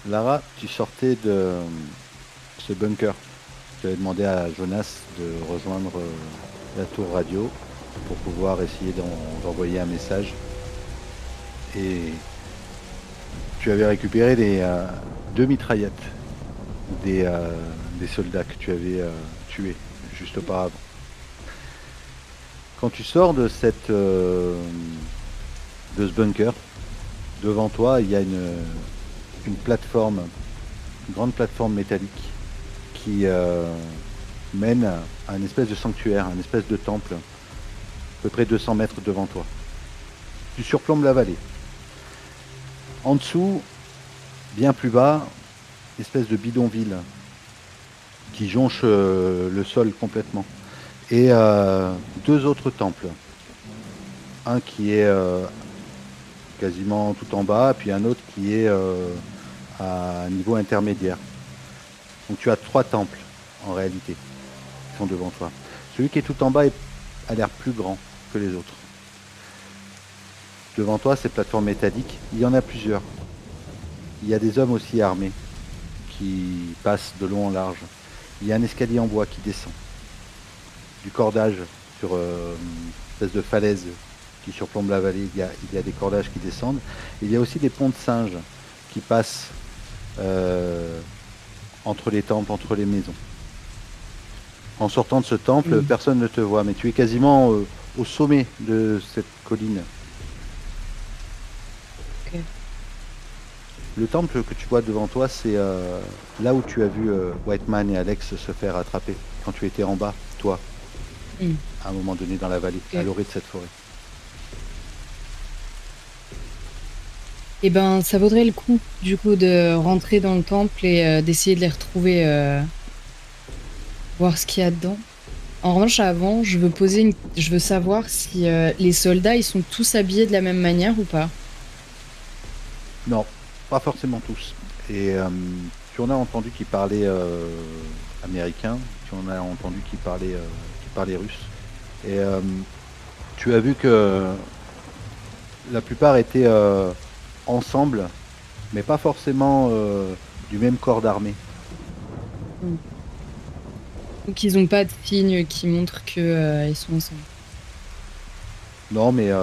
Lara, tu sortais de ce bunker. Tu avais demandé à Jonas de rejoindre la tour radio pour pouvoir essayer d'envoyer un message. Et tu avais récupéré deux mitraillettes des soldats que tu avais tués juste auparavant. Quand tu sors de ce bunker, devant toi, il y a une plateforme, une grande plateforme métallique qui mène à une espèce de sanctuaire, un espèce de temple, à peu près 200 mètres devant toi. Tu surplombes la vallée. En dessous, bien plus bas, une espèce de bidonville qui jonche le sol complètement. Et deux autres temples. Un qui est quasiment tout en bas, puis un autre qui est à un niveau intermédiaire. Donc tu as trois temples en réalité qui sont devant toi. Celui qui est tout en bas a l'air plus grand que les autres. Devant toi, ces plateformes métalliques, il y en a plusieurs. Il y a des hommes aussi armés qui passent de long en large. Il y a un escalier en bois qui descend. Du cordage sur une espèce de falaise qui surplombe la vallée. Il y a des cordages qui descendent. Il y a aussi des ponts de singes qui passent entre les temples, entre les maisons. En sortant de ce temple, Mm. personne ne te voit, mais tu es quasiment au sommet de cette colline. Ok. Le temple que tu vois devant toi, c'est là où tu as vu Whiteman et Alex se faire attraper quand tu étais en bas, toi, Mm. à un moment donné dans la vallée, à Ok. l'orée de cette forêt. Eh ben, ça vaudrait le coup, du coup, de rentrer dans le temple et d'essayer de les retrouver, voir ce qu'il y a dedans. En revanche, avant, je veux savoir si les soldats, ils sont tous habillés de la même manière ou pas. Non, pas forcément tous. Et tu en as entendu qui parlaient américain, tu en as entendu qui parlaient russe. Et tu as vu que la plupart étaient ensemble, mais pas forcément du même corps d'armée. Mm. Donc, ils ont pas de signes qui montrent que ils sont ensemble. Non, mais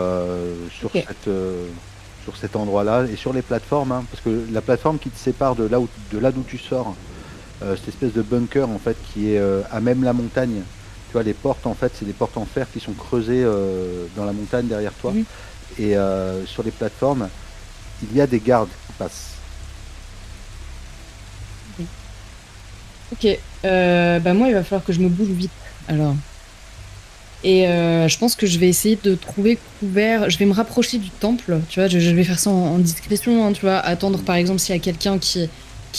Ok. sur cet endroit-là et sur les plateformes, hein, parce que la plateforme qui te sépare de là d'où tu sors, cette espèce de bunker en fait qui est à même la montagne. Tu vois, les portes en fait, c'est des portes en fer qui sont creusées dans la montagne derrière toi. Mhm. Et sur les plateformes, il y a des gardes qui passent. Ok. Ok. Bah moi, il va falloir que je me bouge vite. Alors. Et je pense que je vais essayer de trouver couvert. Je vais me rapprocher du temple, tu vois. Je vais faire ça en discrétion, hein, tu vois. Attendre, par exemple, s'il y a quelqu'un qui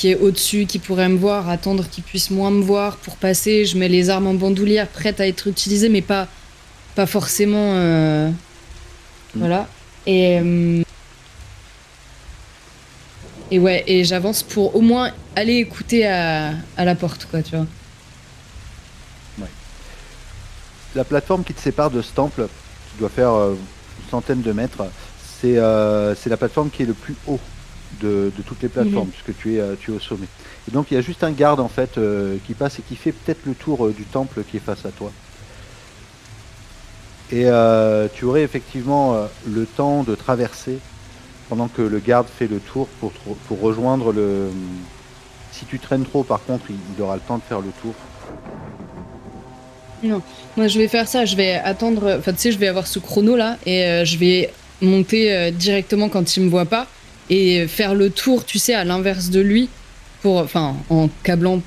est au-dessus, qui pourrait me voir, attendre qu'il puisse moins me voir pour passer. Je mets les armes en bandoulière prêtes à être utilisées, mais pas forcément. Mm. Voilà. Et, euh, et ouais, et j'avance pour au moins aller écouter à la porte, quoi, tu vois. Ouais. La plateforme qui te sépare de ce temple, tu dois faire une centaine de mètres, c'est la plateforme qui est le plus haut de toutes les plateformes, Mhm. puisque tu es au sommet. Et donc il y a juste un garde en fait qui passe et qui fait peut-être le tour du temple qui est face à toi. Et tu aurais effectivement le temps de traverser pendant que le garde fait le tour pour rejoindre le. Si tu traînes trop, par contre, il aura le temps de faire le tour. Non, moi je vais faire ça, je vais attendre, enfin tu sais, je vais avoir ce chrono là et je vais monter directement quand il me voit pas et faire le tour, tu sais, à l'inverse de lui pour, enfin, en câblant,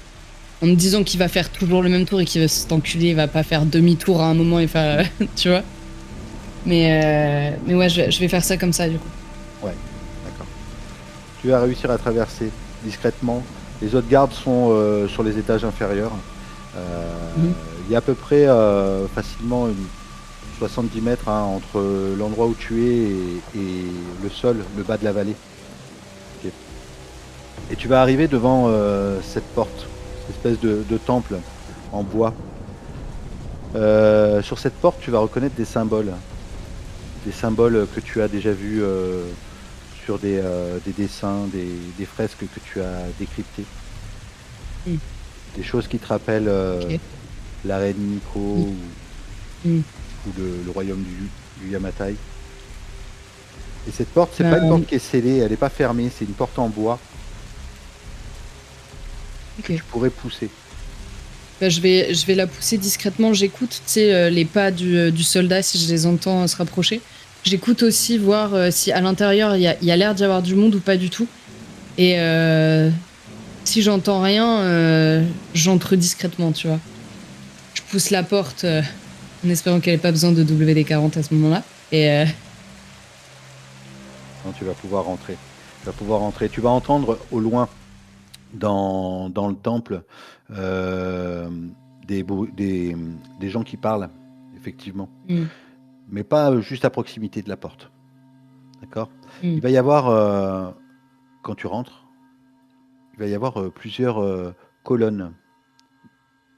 en me disant qu'il va faire toujours le même tour et qu'il va s'enculer, il va pas faire demi-tour à un moment et faire, tu vois. Mais ouais, je vais faire ça comme ça du coup. Ouais, d'accord. Tu vas réussir à traverser discrètement. Les autres gardes sont sur les étages inférieurs. Mhm. Il y a à peu près facilement 70 mètres hein, entre l'endroit où tu es et le sol, le bas de la vallée. Ok. Et tu vas arriver devant cette porte, cette espèce de temple en bois. Sur cette porte, tu vas reconnaître des symboles que tu as déjà vus sur des dessins, des fresques que tu as décryptées. Mm. Des choses qui te rappellent Ok. la reine Miko Mm. Mm. ou le royaume du Yamatai. Et cette porte, c'est pas une porte Ben, qui est scellée, elle n'est pas fermée, c'est une porte en bois que ok. tu pourrais pousser. Ben, je vais la pousser discrètement. J'écoute, tu sais, les pas du soldat si je les entends se rapprocher. J'écoute aussi voir si à l'intérieur il y a l'air d'y avoir du monde ou pas du tout. Et si j'entends rien, j'entre discrètement, tu vois. Je pousse la porte en espérant qu'elle ait pas besoin de WD-40 à ce moment-là. Et Non, tu vas pouvoir rentrer. Tu vas pouvoir rentrer. Tu vas entendre au loin, dans le temple, euh, des gens qui parlent, effectivement. mm, Mais pas juste à proximité de la porte. D'accord? Il mm. va y avoir, quand tu rentres, il va y avoir plusieurs colonnes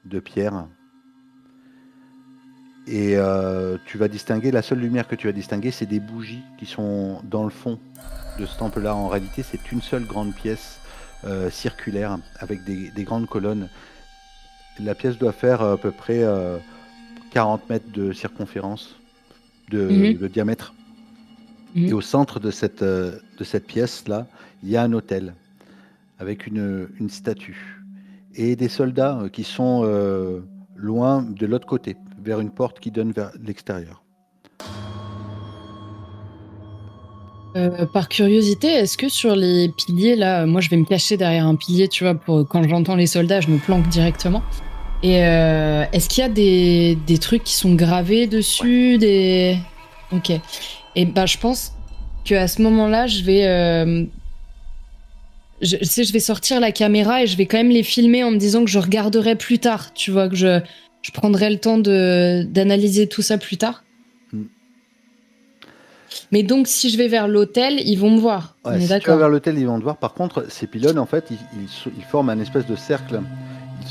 de pierre. Et tu vas distinguer, la seule lumière que tu vas distinguer, c'est des bougies qui sont dans le fond de ce temple-là. En réalité, c'est une seule grande pièce circulaire avec des grandes colonnes. La pièce doit faire à peu près 40 mètres de circonférence, Mhm, de diamètre. Et mhm. au centre de cette pièce-là, il y a un autel avec une statue. Et des soldats qui sont loin de l'autre côté, vers une porte qui donne vers l'extérieur. Par curiosité, est-ce que sur les piliers, là, moi je vais me cacher derrière un pilier, tu vois, pour quand j'entends les soldats, je me planque directement. Et est-ce qu'il y a des trucs qui sont gravés Ouais. dessus, des... Ok. Et bah je pense qu'à ce moment-là, tu sais, je vais sortir la caméra et je vais quand même les filmer en me disant que je regarderai plus tard, tu vois, que je prendrai le temps d'analyser tout ça plus tard. Mm. Mais donc, si je vais vers l'hôtel, ils vont me voir. Ouais, On est si tu vas d'accord. vers l'hôtel, ils vont te voir. Par contre, ces pylônes, en fait, ils forment un espèce de cercle. Hmm. Ils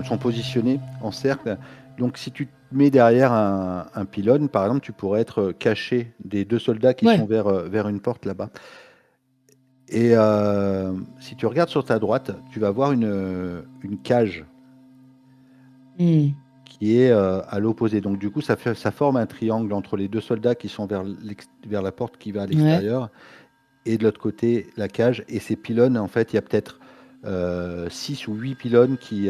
sont positionnés en cercle. Donc, si tu te mets derrière un pylône, par exemple, tu pourrais être caché des deux soldats qui Ouais. sont vers une porte là-bas. Et si tu regardes sur ta droite, tu vas voir une cage Hmm. qui est à l'opposé. Donc, du coup, ça forme un triangle entre les deux soldats qui sont vers la porte qui va à Ouais. l'extérieur et de l'autre côté, la cage. Et ces pylônes, en fait, il y a peut-être 6 ou 8 pylônes qui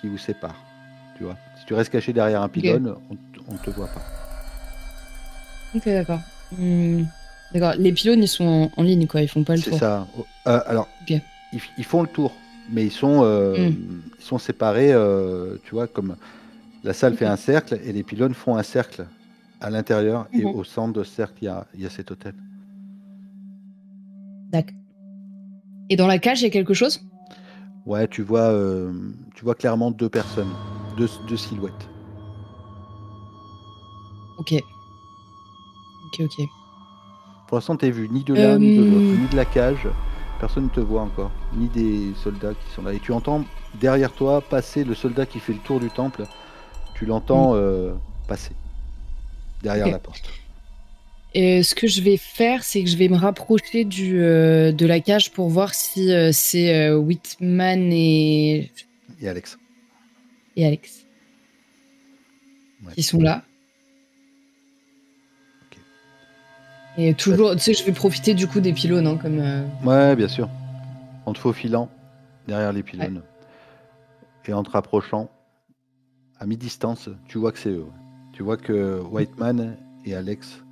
vous séparent. Tu vois? Si tu restes caché derrière un Ok. pylône, on ne te voit pas. Ok, d'accord. Hmm. D'accord. Les pylônes, ils sont en ligne, quoi. Ils font pas le C'est tour. ça. Alors, Ok. ils font le tour, mais Hmm. ils sont séparés, tu vois, comme la salle fait Ok. un cercle et les pylônes font un cercle à l'intérieur et Mhm. au centre de ce cercle, il y a cet hôtel. D'accord. Et dans la cage, il y a quelque chose? Ouais, tu vois clairement deux personnes, deux silhouettes. Ok. Ok, ok. Pour l'instant, t'es vu ni de l'un ni de l'autre, Euh, ni de la cage. Personne ne te voit encore, ni des soldats qui sont là. Et tu entends derrière toi passer le soldat qui fait le tour du temple. Tu hmm. l'entends passer derrière la Ok. porte. Et ce que je vais faire, c'est que je vais me rapprocher de la cage pour voir si c'est Whitman Et Alex. et Alex Ouais, qui sont là. ok. Et Bah, toujours, tu sais, je vais profiter du coup des pylônes, hein, comme. ouais, bien sûr. En te faufilant derrière les Ouais. pylônes et en te rapprochant à mi-distance, tu vois que c'est eux. Ouais. Tu vois que Whiteman et Alex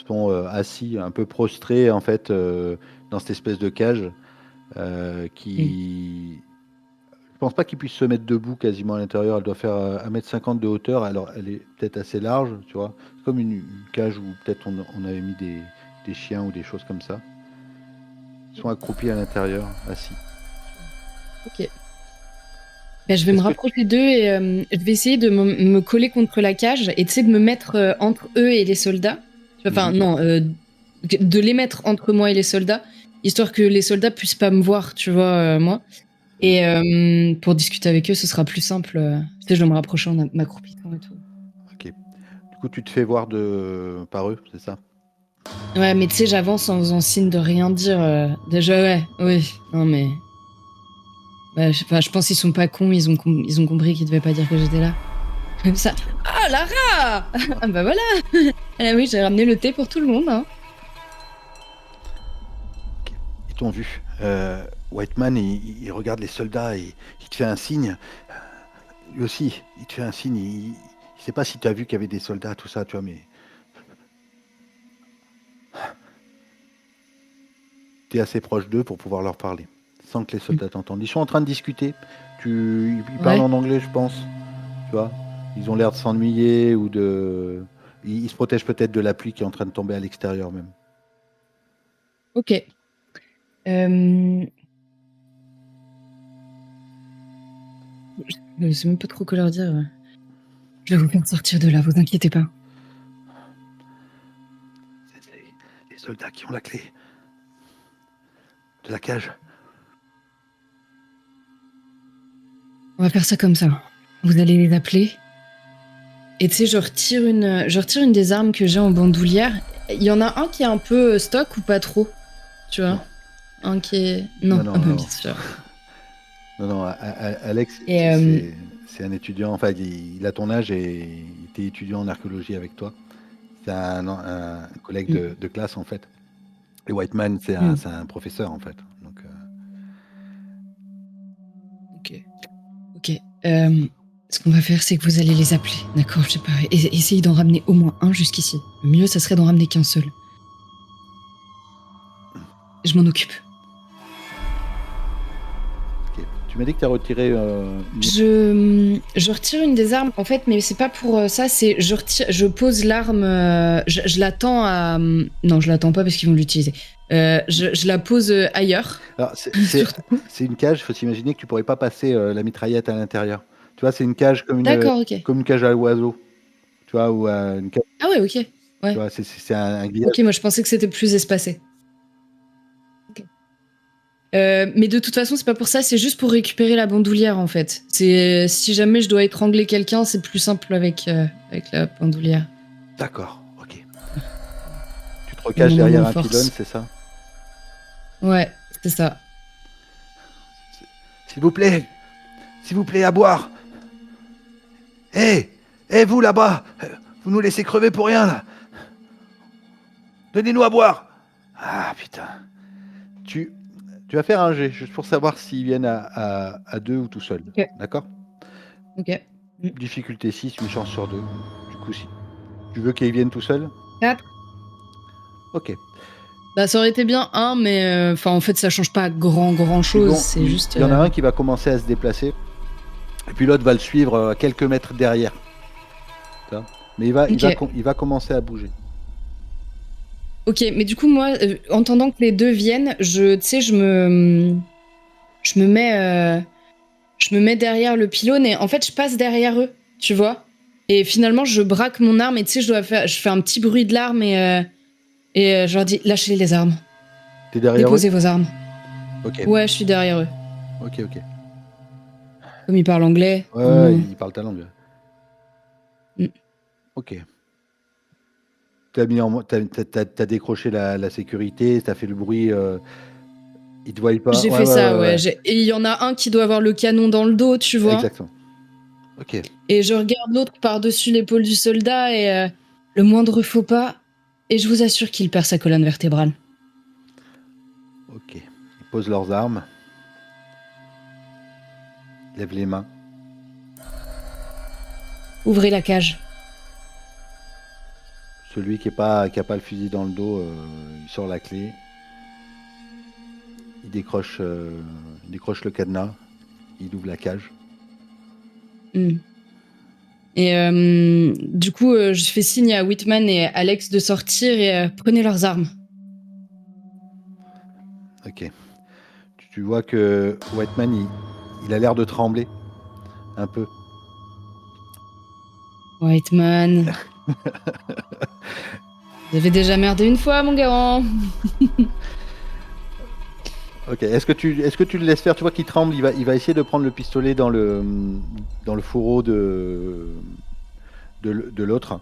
sont assis, un peu prostrés en fait, dans cette espèce de cage Mm. qui. Je pense pas qu'ils puissent se mettre debout quasiment à l'intérieur. Elle doit faire 1,50 m de hauteur. Alors elle est peut-être assez large, tu vois. C'est comme une cage où peut-être on avait mis des chiens ou des choses comme ça. Ils sont accroupis à l'intérieur, assis. Ok. Ben, je vais me Est-ce que tu... rapprocher d'eux et je vais essayer de me coller contre la cage et tu sais, de me mettre entre eux et les soldats. Enfin, Mhm. non, de les mettre entre moi et les soldats, histoire que les soldats puissent pas me voir, tu vois, moi. Mm. Et pour discuter avec eux, ce sera plus simple. Tu sais, je vais me rapprocher en m'accroupitant et tout. Ok. Du coup, tu te fais voir par eux, c'est ça? Ouais, mais tu sais, j'avance en faisant signe de rien dire. Déjà, ouais, oui. Non, mais. Bah, je pense qu'ils sont pas cons, ils ont compris qu'ils devaient pas dire que j'étais là. Comme ça. Ah, Lara. Ah, bah voilà. Ah oui, j'ai ramené le thé pour tout le monde, hein. Ok. Ils t'ont vu. Whiteman, il regarde les soldats et il te fait un signe. Lui aussi, il te fait un signe. Il sait pas si tu as vu qu'il y avait des soldats, tout ça, tu vois, mais tu es assez proche d'eux pour pouvoir leur parler, sans que les soldats t'entendent. Ils sont en train de discuter. Ils parlent Ouais. en anglais, je pense. Tu vois, ils ont l'air de s'ennuyer ou de. Ils se protègent peut-être de la pluie qui est en train de tomber à l'extérieur même. Ok. Je sais même pas trop quoi leur dire. Je vais vous faire sortir de là, vous inquiétez pas. C'est les soldats qui ont la clé de la cage. On va faire ça comme ça. Vous allez les appeler. Et tu sais, je retire une des armes que j'ai en bandoulière. Il y en a un qui est un peu stock ou pas trop, tu vois. Non, Un qui est... non, Non, ah non, bah non. bien sûr. Non, non, Alex, Et c'est un étudiant, enfin, il a ton âge et il était étudiant en archéologie avec toi. C'est un collègue mm, de classe, en fait. Et Whiteman, mm, c'est un professeur, en fait. Donc, ok. Ok. Ce qu'on va faire, c'est que vous allez les appeler, d'accord? Je sais pas. Essayez d'en ramener au moins un jusqu'ici. Le mieux, ça serait d'en ramener qu'un seul. Je m'en occupe. ok. Tu m'as dit que tu as retiré Je retire une des armes, en fait, mais c'est pas pour ça, c'est je pose l'arme, je l'attends à... Non, je l'attends pas parce qu'ils vont l'utiliser. Je la pose ailleurs, Alors, surtout. c'est une cage, il faut s'imaginer que tu pourrais pas passer la mitraillette à l'intérieur. Tu vois, c'est une cage D'accord, ok. comme une cage à oiseau. Tu vois, ou une cage, Ah ouais, ok. tu Ouais. vois, c'est un grillage. Ok, moi je pensais que c'était plus espacé. Ok. Mais de toute façon, c'est pas pour ça, c'est juste pour récupérer la bandoulière en fait. C'est si jamais je dois étrangler quelqu'un, c'est plus simple avec la bandoulière. D'accord, ok. Tu te C'est recaches mon derrière moment un pylône, force. c'est ça? Ouais, c'est ça. S'il vous plaît, s'il vous plaît, à boire. Hé, hé, vous là-bas, vous nous laissez crever pour rien là. Donnez-nous à boire. Ah putain. Tu, tu vas faire un jet, juste pour savoir s'ils viennent à deux ou tout seul. Ok. D'accord? Ok. Mm. Difficulté 6, une chance sur deux. Du coup, si tu veux qu'ils viennent tout seuls? 4. Ok. Bah ça aurait été bien un, mais enfin en fait ça change pas grand chose, c'est juste. Il y en a un qui va commencer à se déplacer, et puis l'autre va le suivre à quelques mètres derrière. Tu vois. Mais Ok. il va commencer à bouger. Ok, mais du coup moi, entendant que les deux viennent, tu sais, je me mets, je me mets derrière le pylône et en fait je passe derrière eux, tu vois. Et finalement je braque mon arme et tu sais je fais un petit bruit de l'arme et je leur dis lâchez les armes, T'es derrière eux? déposez vos armes. Ok. Ouais, je suis derrière eux. Ok, ok. Comme ils parlent anglais, Ouais, au ouais, moins. il parle ta langue. Mm. Ok. T'as décroché la sécurité, t'as fait le bruit, ils te voient pas. J'ai Ouais, fait ouais, ça, ouais, ouais. ouais. Et il y en a un qui doit avoir le canon dans le dos, tu vois. Exactement. Ok, Et je regarde l'autre par-dessus l'épaule du soldat et le moindre faux pas, et je vous assure qu'il perd sa colonne vertébrale. ok. Ils posent leurs armes, lèvent les mains. Ouvrez la cage. Celui qui a pas le fusil dans le dos, il sort la clé, il décroche le cadenas, il ouvre la cage. Mm. Et du coup, je fais signe à Whitman et Alex de sortir et prenez leurs armes. Ok. Tu vois que Whiteman, il a l'air de trembler un peu. Whitman, vous avez déjà merdé une fois, mon garant. Ok. Est-ce que tu le laisses faire? Tu vois qu'il tremble. Il va essayer de prendre le pistolet dans le fourreau de l'autre.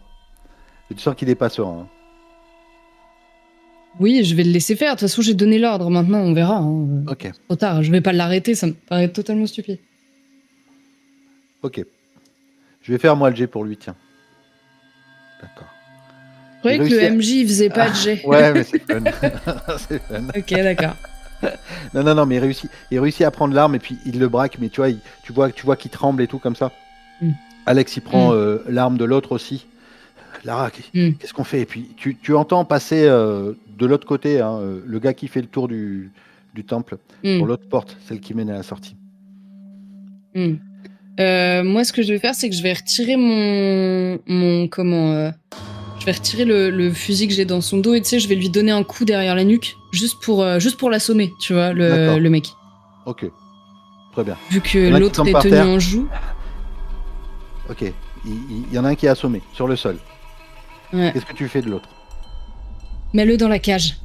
Et tu sens qu'il est pas serein, hein. Oui, je vais le laisser faire. De toute façon, j'ai donné l'ordre. Maintenant, on verra. Hein. Ok, Trop tard. Je vais pas l'arrêter. Ça me paraît totalement stupide. ok. Je vais faire moi le jet pour lui, tiens. D'accord. Je Il croyais que le réussit à... MJ, il faisait pas de Ah, jet. ouais, mais c'est fun. C'est fun. Ok, d'accord. Non, non, non, mais il réussit à prendre l'arme et puis il le braque, mais tu vois, tu vois qu'il tremble et tout comme ça. Hmm. Alex, il prend l'arme de l'autre aussi. Lara, Hmm. qu'est-ce qu'on fait? Et puis tu entends passer de l'autre côté, hein, le gars qui fait le tour du temple, sur Hmm. l'autre porte, celle qui mène à la sortie. Hmm. Moi, ce que je vais faire, c'est que je vais retirer je vais retirer le fusil que j'ai dans son dos et tu sais, je vais lui donner un coup derrière la nuque, juste pour l'assommer, tu vois, D'accord, le mec. ok, très bien. Vu que Il y en a un qui l'autre tombe est par tenu terre. en joue. Ok, il y en a un qui est assommé sur le sol. Ouais. Qu'est-ce que tu fais de l'autre? Mets-le dans la cage.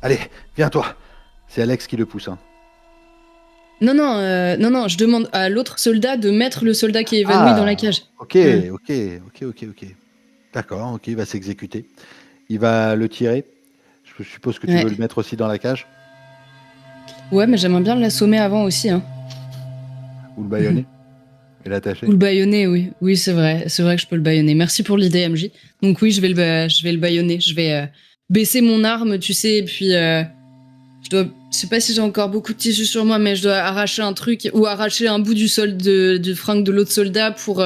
Allez, viens toi. C'est Alex qui le pousse, hein. Non, non, je demande à l'autre soldat de mettre le soldat qui est évanoui dans la Ah, cage. ok, Ouais. ok, ok, ok, ok. D'accord, ok, il va s'exécuter. Il va le tirer. Je suppose que tu Ouais. veux le mettre aussi dans la cage Ouais, mais j'aimerais bien l'assommer avant aussi, hein. ou le bâillonner et l'attacher. Ou le bâillonner, oui. Oui, c'est vrai. C'est vrai que je peux le bâillonner. Merci pour l'idée, MJ. Donc oui, je vais le bâillonner. Je vais baisser mon arme, tu sais, et puis je sais pas si j'ai encore beaucoup de tissu sur moi, mais je dois arracher un truc ou arracher un bout du fringue de l'autre soldat pour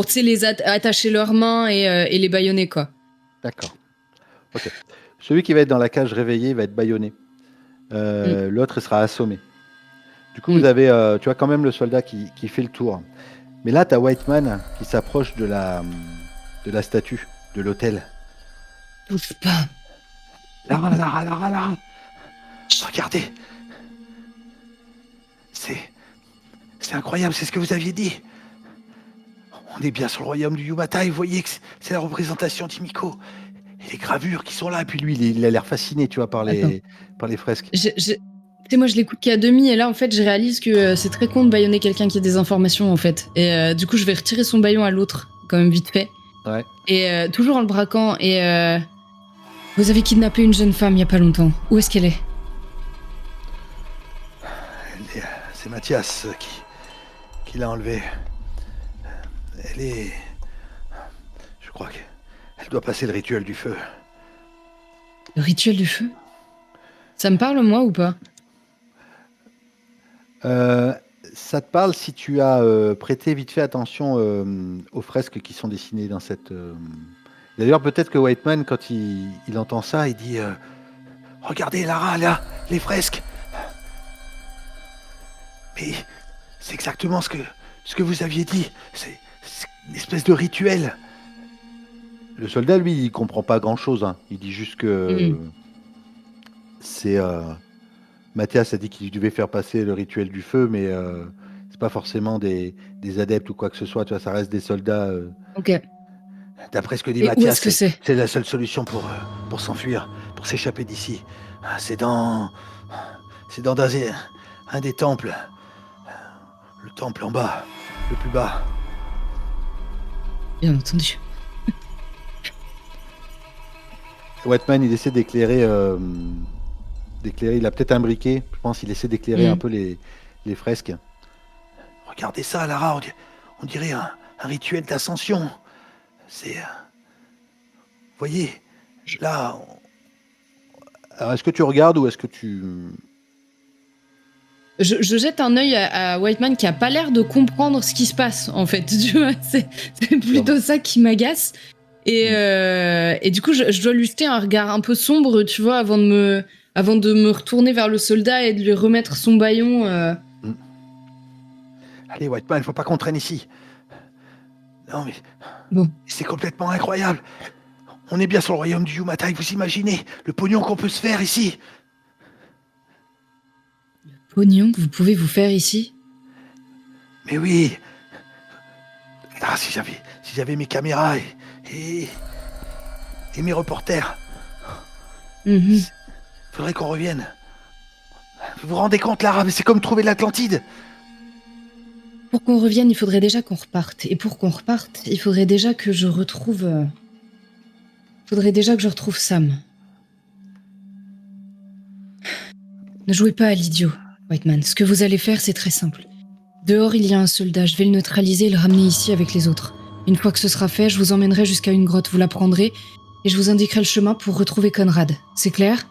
tu sais, attacher leurs mains et les bâillonner, quoi. D'accord, ok. Celui qui va être dans la cage réveillé va être bâillonné. Mm, L'autre il sera assommé. Du coup, vous mm. avez, tu vois quand même le soldat qui fait le tour. Mais là, tu as Whiteman qui s'approche de la statue, de l'autel. Touche pas. Lara, Lara, Lara, Lara. Regardez, c'est, c'est incroyable, c'est ce que vous aviez dit. On est bien sur le royaume du Yamatai, vous voyez que c'est la représentation d'Himiko. Et les gravures qui sont là, et puis lui, il a l'air fasciné, tu vois, par Attends. les fresques. Tu sais, moi, je l'écoute qu'à demi, et là, en fait, je réalise que c'est très con de bâillonner quelqu'un qui a des informations, en fait. Et du coup, je vais retirer son bâillon à l'autre, quand même vite fait. Ouais. Et toujours en le braquant. Et vous avez kidnappé une jeune femme il y a pas longtemps. Où est-ce qu'elle est? C'est Mathias qui l'a enlevée. Elle est... Je crois qu'elle doit passer le rituel du feu. Le rituel du feu? Ça me parle, moi, ou pas? Euh, Ça te parle si tu as prêté vite fait attention aux fresques qui sont dessinées dans cette... D'ailleurs, peut-être que Whiteman, quand il entend ça, il dit regardez Lara, là, les fresques. Mais c'est exactement ce que vous aviez dit. C'est une espèce de rituel. Le soldat, lui, il comprend pas grand-chose, hein. Il dit juste que Mm. c'est... Mathias a dit qu'il devait faire passer le rituel du feu, mais c'est pas forcément des adeptes ou quoi que ce soit. Tu vois, ça reste des soldats. Ok. D'après ce que dit Et où est-ce Mathias, que c'est? c'est la seule solution pour s'enfuir, pour s'échapper d'ici. Ah, c'est dans un des temples. Le temple en bas, le plus bas. Bien entendu. Whiteman, il essaie d'éclairer. Il a peut-être un briquet. Je pense qu'il essaie d'éclairer un Mm. peu les fresques. Regardez ça, Lara. On dirait un rituel d'ascension. C'est, vous voyez, là. Alors, est-ce que tu regardes ou est-ce que tu... Je jette un œil à Whiteman qui a pas l'air de comprendre ce qui se passe, en fait. Tu vois, c'est plutôt ça qui m'agace. Et du coup, je dois lui jeter un regard un peu sombre, tu vois, avant de me retourner vers le soldat et de lui remettre son bâillon. Hmm. Allez, Whiteman, il faut pas qu'on traîne ici. Non, mais Bon. c'est complètement incroyable. On est bien sur le royaume du Yamatai, vous imaginez le pognon qu'on peut se faire ici. Pognon que vous pouvez vous faire ici? Mais oui. Ah, si j'avais mes caméras et mes reporters, Mhm. faudrait qu'on revienne. Vous vous rendez compte, Lara, mais c'est comme trouver l'Atlantide. Pour qu'on revienne, il faudrait déjà qu'on reparte. Et pour qu'on reparte, il faudrait déjà que je retrouve... Faudrait déjà que je retrouve Sam. Ne jouez pas à l'idiot, Whiteman. Ce que vous allez faire, c'est très simple. Dehors, il y a un soldat. Je vais le neutraliser et le ramener ici avec les autres. Une fois que ce sera fait, je vous emmènerai jusqu'à une grotte. Vous la prendrez et je vous indiquerai le chemin pour retrouver Conrad. C'est clair?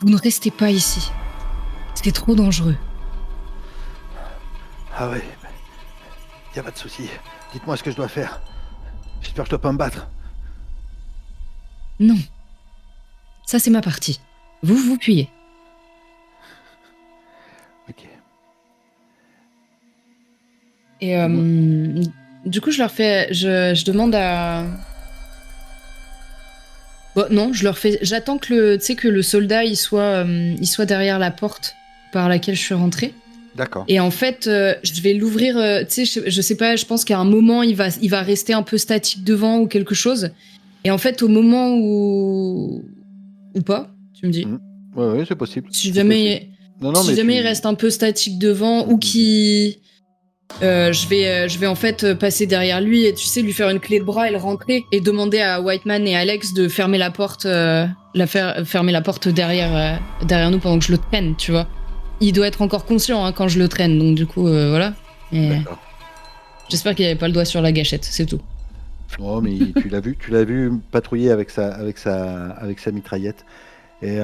Vous ne restez pas ici. C'est trop dangereux. Ah ouais, y a pas de souci. Dites-moi ce que je dois faire. J'espère que je dois pas me battre. Non. Ça, c'est ma partie. Vous fuyez. Ok. Et du coup, je leur fais... Je demande à... Bon, non, je leur fais... J'attends que le soldat, il soit derrière la porte par laquelle je suis rentrée. D'accord. Et en fait, je vais l'ouvrir, tu sais, je sais pas, je pense qu'à un moment, il va rester un peu statique devant ou quelque chose. Et en fait, au moment où... Ou pas, tu me dis. Ouais, c'est possible. Si C'est possible. jamais, Non, mais il reste un peu statique devant ou qu'il... je vais en fait passer derrière lui et tu sais, lui faire une clé de bras et le rentrer et demander à Whiteman et Alex de fermer la porte, fermer la porte derrière nous pendant que je le traîne, tu vois. Il doit être encore conscient quand je le traîne, donc du coup, voilà. Et j'espère qu'il avait pas le doigt sur la gâchette, c'est tout. Oh, mais tu l'as vu patrouiller avec sa mitraillette. Et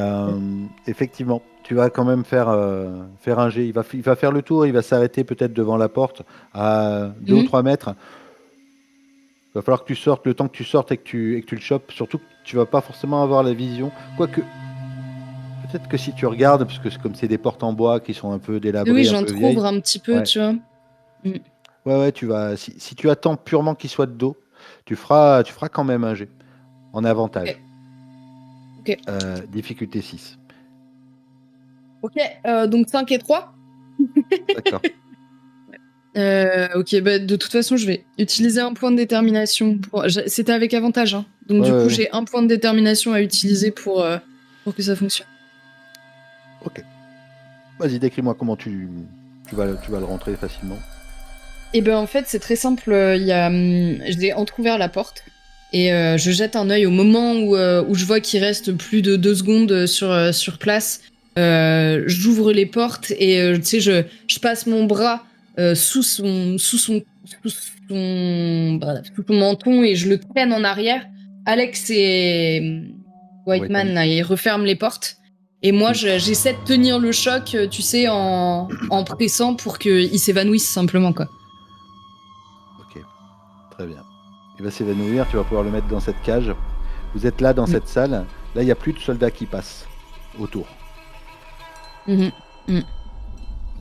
effectivement, tu vas quand même faire un jet. Il va faire le tour, il va s'arrêter peut-être devant la porte à 2 ou 3 mètres. Il va falloir que tu sortes, le temps que tu sortes et que tu le chopes. Surtout que tu vas pas forcément avoir la vision. Quoique, peut-être que si tu regardes, parce que comme c'est des portes en bois qui sont un peu délabrées, Oui, un peu vieilles. j'entrouvre un petit peu, Ouais. tu vois. Ouais, tu vas. Si tu attends purement qu'il soit de dos, tu feras quand même un jet en avantage. Ok. Difficulté 6. Ok, donc 5 et 3. D'accord. Ok, bah, de toute façon, je vais utiliser un point de détermination. C'était avec avantage, hein. Donc du coup, j'ai un point de détermination à utiliser pour que ça fonctionne. Ok. Vas-y, décris-moi comment tu vas le rentrer facilement. Et ben en fait, c'est très simple. Je vais entrouvert la porte et je jette un œil au moment où je vois qu'il reste plus de 2 secondes sur place. J'ouvre les portes et tu sais, je passe mon bras sous son menton et je le traîne en arrière. Alex et Whiteman, là, ils referment les portes. Et moi, j'essaie de tenir le choc, tu sais, en pressant pour qu'il s'évanouisse simplement, quoi. Ok, très bien. Il va s'évanouir, tu vas pouvoir le mettre dans cette cage. Vous êtes là dans cette salle. Là, il n'y a plus de soldats qui passent autour. Tu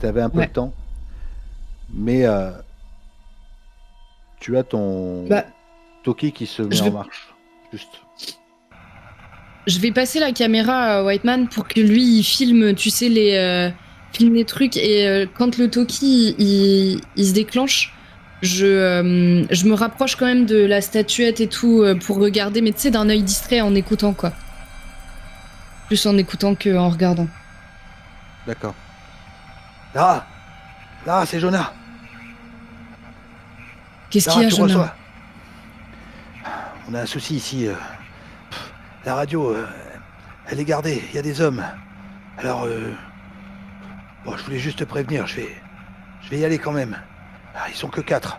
avais un peu le temps, mais tu as ton Toki qui se met en marche. Juste. Je vais passer la caméra à Whiteman pour que lui, il filme, tu sais, filme les trucs. Et quand le Toki, il se déclenche, je me rapproche quand même de la statuette et tout pour regarder, mais tu sais, d'un œil distrait en écoutant, quoi. Plus en écoutant qu'en regardant. D'accord. Là, c'est Jonah. Qu'est-ce qu'il y a, Jonah? Reçois. On a un souci ici. La radio, elle est gardée. Il y a des hommes. Alors, bon, je voulais juste te prévenir. Je vais y aller quand même. Ils sont que 4.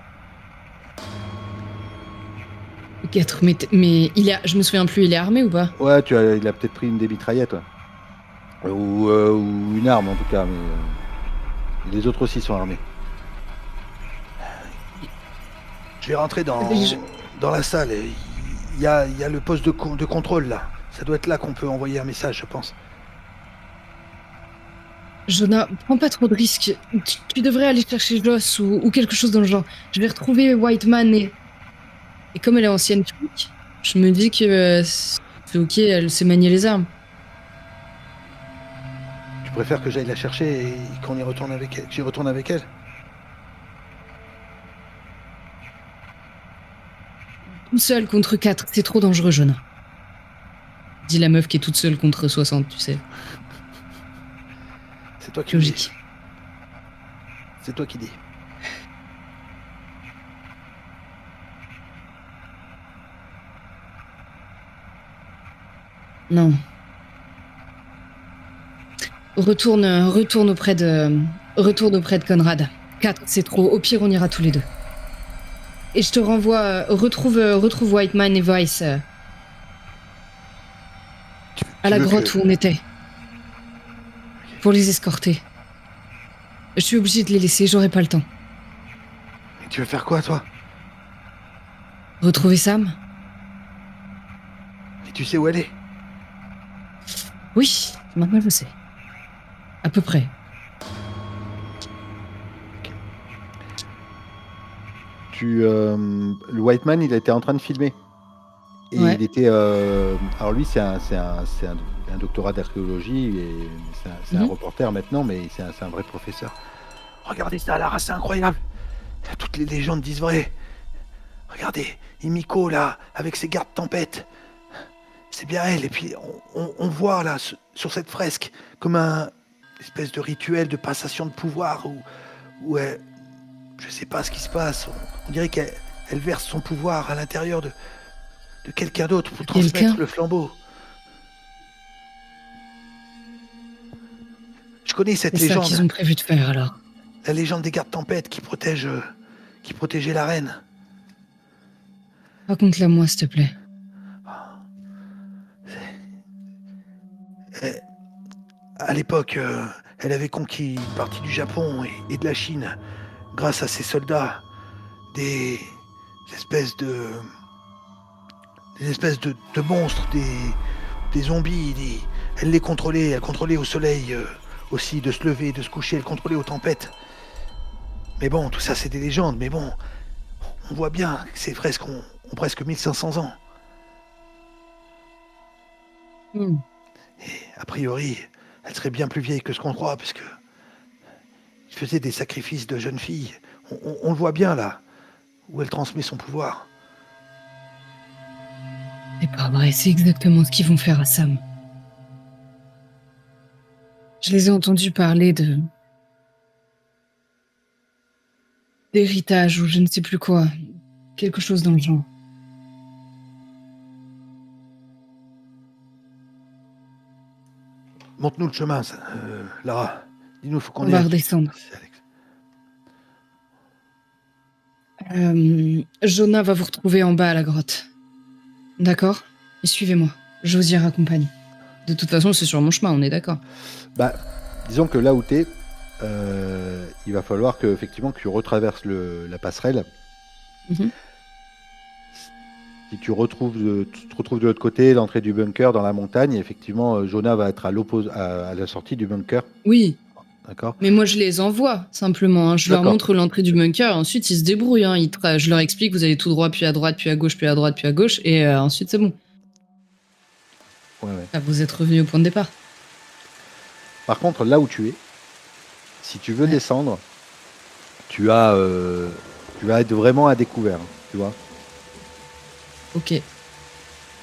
4, mais je me souviens plus, il est armé ou pas? Ouais, il a peut-être pris une des mitraillettes, ouais. Ou une arme en tout cas, mais les autres aussi sont armés. Je vais rentrer dans la salle. Il y a le poste de contrôle là. Ça doit être là qu'on peut envoyer un message, je pense. Jonah, prends pas trop de risques. Tu devrais aller chercher Joss ou quelque chose dans le genre. Je vais retrouver Whiteman et comme elle est ancienne flic, je me dis que c'est ok, elle sait manier les armes. Tu préfères que j'aille la chercher et qu'on y retourne avec elle, que j'y retourne avec elle? Tout seul contre 4, c'est trop dangereux, Jonah. Dit la meuf qui est toute seule contre 60, tu sais. C'est toi qui logique. Dis. C'est toi qui dis. Non. Retourne auprès de Conrad. 4, c'est trop. Au pire, on ira tous les deux. Et je te renvoie. Retrouve Whiteman et Vice à la grotte où on était. Pour les escorter. Je suis obligée de les laisser, j'aurai pas le temps. Mais tu veux faire quoi, toi? Retrouver Sam? Et tu sais où elle est? Oui, maintenant je sais. À peu près. Le Whiteman, il était en train de filmer. Et Ouais. il était. Alors lui, c'est un doctorat d'archéologie et c'est un reporter maintenant, mais c'est un vrai professeur. Regardez ça, Lara, c'est incroyable. Toutes les légendes disent vrai. Regardez, Himiko là, avec ses gardes tempêtes. C'est bien elle. Et puis on voit là, sur cette fresque, comme un espèce de rituel de passation de pouvoir où elle, je sais pas ce qui se passe. On dirait qu'elle verse son pouvoir à l'intérieur de quelqu'un d'autre pour transmettre le flambeau. Je connais cette C'est légende. ça qu'ils ont prévu de faire alors. La légende des gardes tempêtes qui protégeait la reine. Raconte-la moi, s'il te plaît. À l'époque, elle avait conquis une partie du Japon et de la Chine grâce à ses soldats. Des espèces de monstres, des zombies. Elle les contrôlait. Elle contrôlait au soleil aussi de se lever, de se coucher. Elle contrôlait aux tempêtes. Mais bon, tout ça c'est des légendes. Mais bon, on voit bien que ces fresques ont presque 1500 ans. Et a priori, elle serait bien plus vieille que ce qu'on croit, puisque il faisait des sacrifices de jeunes filles. On le voit bien là, où elle transmet son pouvoir. C'est pas vrai, c'est exactement ce qu'ils vont faire à Sam. Je les ai entendus parler d'héritage ou je ne sais plus quoi. Quelque chose dans le genre. Montre-nous le chemin, Lara. Dis-nous, faut qu'on On va redescendre. Jonah va vous retrouver en bas à la grotte. D'accord? Et suivez-moi. Josier accompagne. De toute façon, c'est sur mon chemin, on est d'accord. Bah, disons que là où t'es, il va falloir que effectivement que tu retraverses la passerelle. Mhm. Si tu te retrouves de l'autre côté, l'entrée du bunker dans la montagne, effectivement, Jonah va être à la sortie du bunker. Oui. D'accord. Mais moi, je les envoie, simplement. Hein. Je leur montre l'entrée du bunker. Ensuite, ils se débrouillent. Hein. Je leur explique, vous allez tout droit, puis à droite, puis à gauche, puis à droite, puis à gauche. Et ensuite, c'est bon. Ouais. Ah, vous êtes revenu au point de départ. Par contre, là où tu es, si tu veux descendre, tu vas être vraiment à découvert, tu vois. Ok.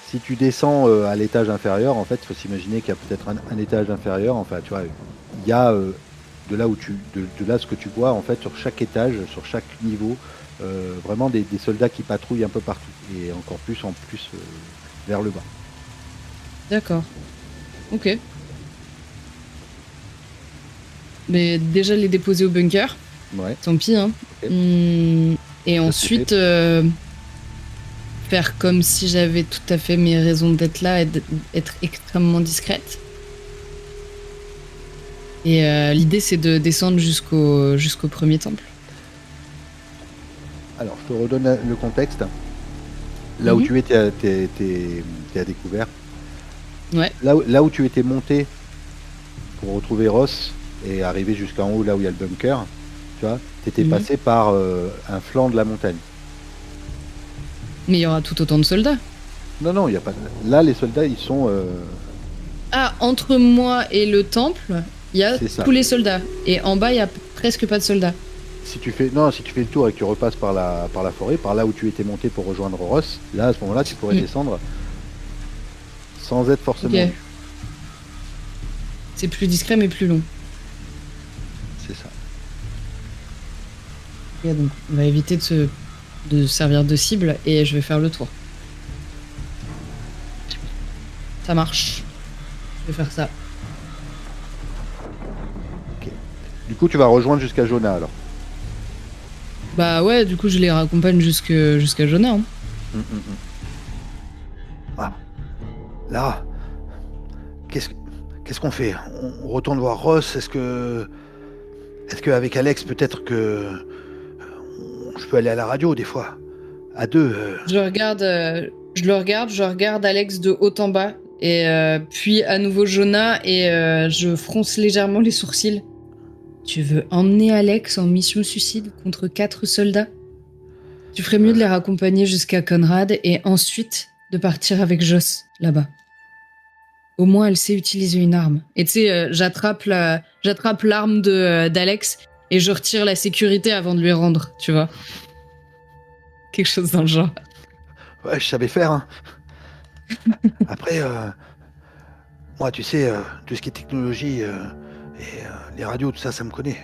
Si tu descends à l'étage inférieur, en fait, il faut s'imaginer qu'il y a peut-être un étage inférieur. Enfin, tu vois, il y a de là ce que tu vois, en fait, sur chaque étage, sur chaque niveau, vraiment des soldats qui patrouillent un peu partout. Et encore plus, vers le bas. D'accord. Ok. Mais déjà les déposer au bunker. Ouais. Tant pis, hein. Okay. Et ensuite, faire comme si j'avais tout à fait mes raisons d'être là et d'être extrêmement discrète. Et l'idée, c'est de descendre jusqu'au premier temple. Alors, je te redonne le contexte. Là où tu es, t'es à découvert. Ouais. Là où tu étais monté pour retrouver Ross et arriver jusqu'en haut, là où il y a le bunker, tu vois, t'étais passé par un flanc de la montagne. Mais il y aura tout autant de soldats. Non, il y a pas. Là, les soldats, ils sont. Ah, entre moi et le temple, il y a tous les soldats. Et en bas, il y a presque pas de soldats. Si tu fais le tour et que tu repasses par la forêt, par là où tu étais monté pour rejoindre Ross, là, à ce moment-là, tu pourrais descendre sans être forcément vu. C'est plus discret, mais plus long. C'est ça. Okay, donc, on va éviter de servir de cible et je vais faire le tour. Ça marche. Je vais faire ça. Ok. Du coup, tu vas rejoindre jusqu'à Jonah alors. Bah ouais, du coup, je les raccompagne jusqu'à Jonah. Hein. Hum, hum, hum. Ah, là, qu'est-ce qu'est-ce qu'on fait? On retourne voir Ross? Est-ce qu'avec Alex, peut-être que je peux aller à la radio des fois? À deux. Je regarde Alex de haut en bas, et puis à nouveau Jonah, et je fronce légèrement les sourcils. Tu veux emmener Alex en mission suicide contre 4 soldats? Tu ferais mieux de les raccompagner jusqu'à Conrad et ensuite de partir avec Joss là-bas. Au moins, elle sait utiliser une arme. Et tu sais, j'attrape l'arme d'Alex et je retire la sécurité avant de lui rendre, tu vois. Quelque chose dans le genre. Ouais, je savais faire, hein. Après, moi, tu sais, tout ce qui est technologie et les radios, tout ça, ça me connaît.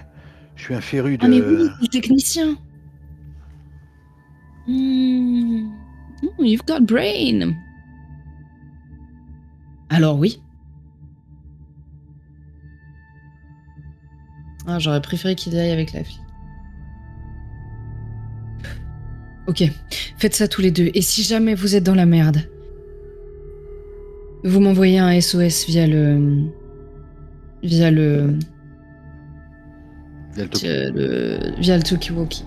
Je suis un féru Ah mais de... oui, t'es technicien. You've got brain. Alors oui. Ah, j'aurais préféré qu'il aille avec la fille. Ok, faites ça tous les deux. Et si jamais vous êtes dans la merde, vous m'envoyez un SOS via le Via le via le talkie-walkie.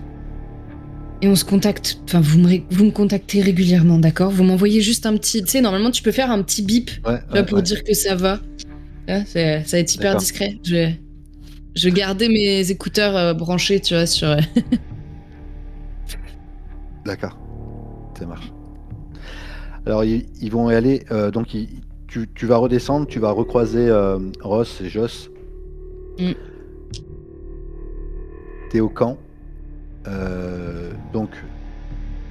Et on se contacte, enfin vous me contactez régulièrement, d'accord? Vous m'envoyez juste un petit, tu sais, normalement tu peux faire un petit bip, Ouais, tu vois, pour dire que ça va. Là, ça va être hyper D'accord. discret. Je vais garder mes écouteurs branchés, tu vois, sur... D'accord, ça marche. Alors, ils vont y aller, donc tu vas redescendre, tu vas recroiser Ross et Joss. Mm. T'es au camp. Donc,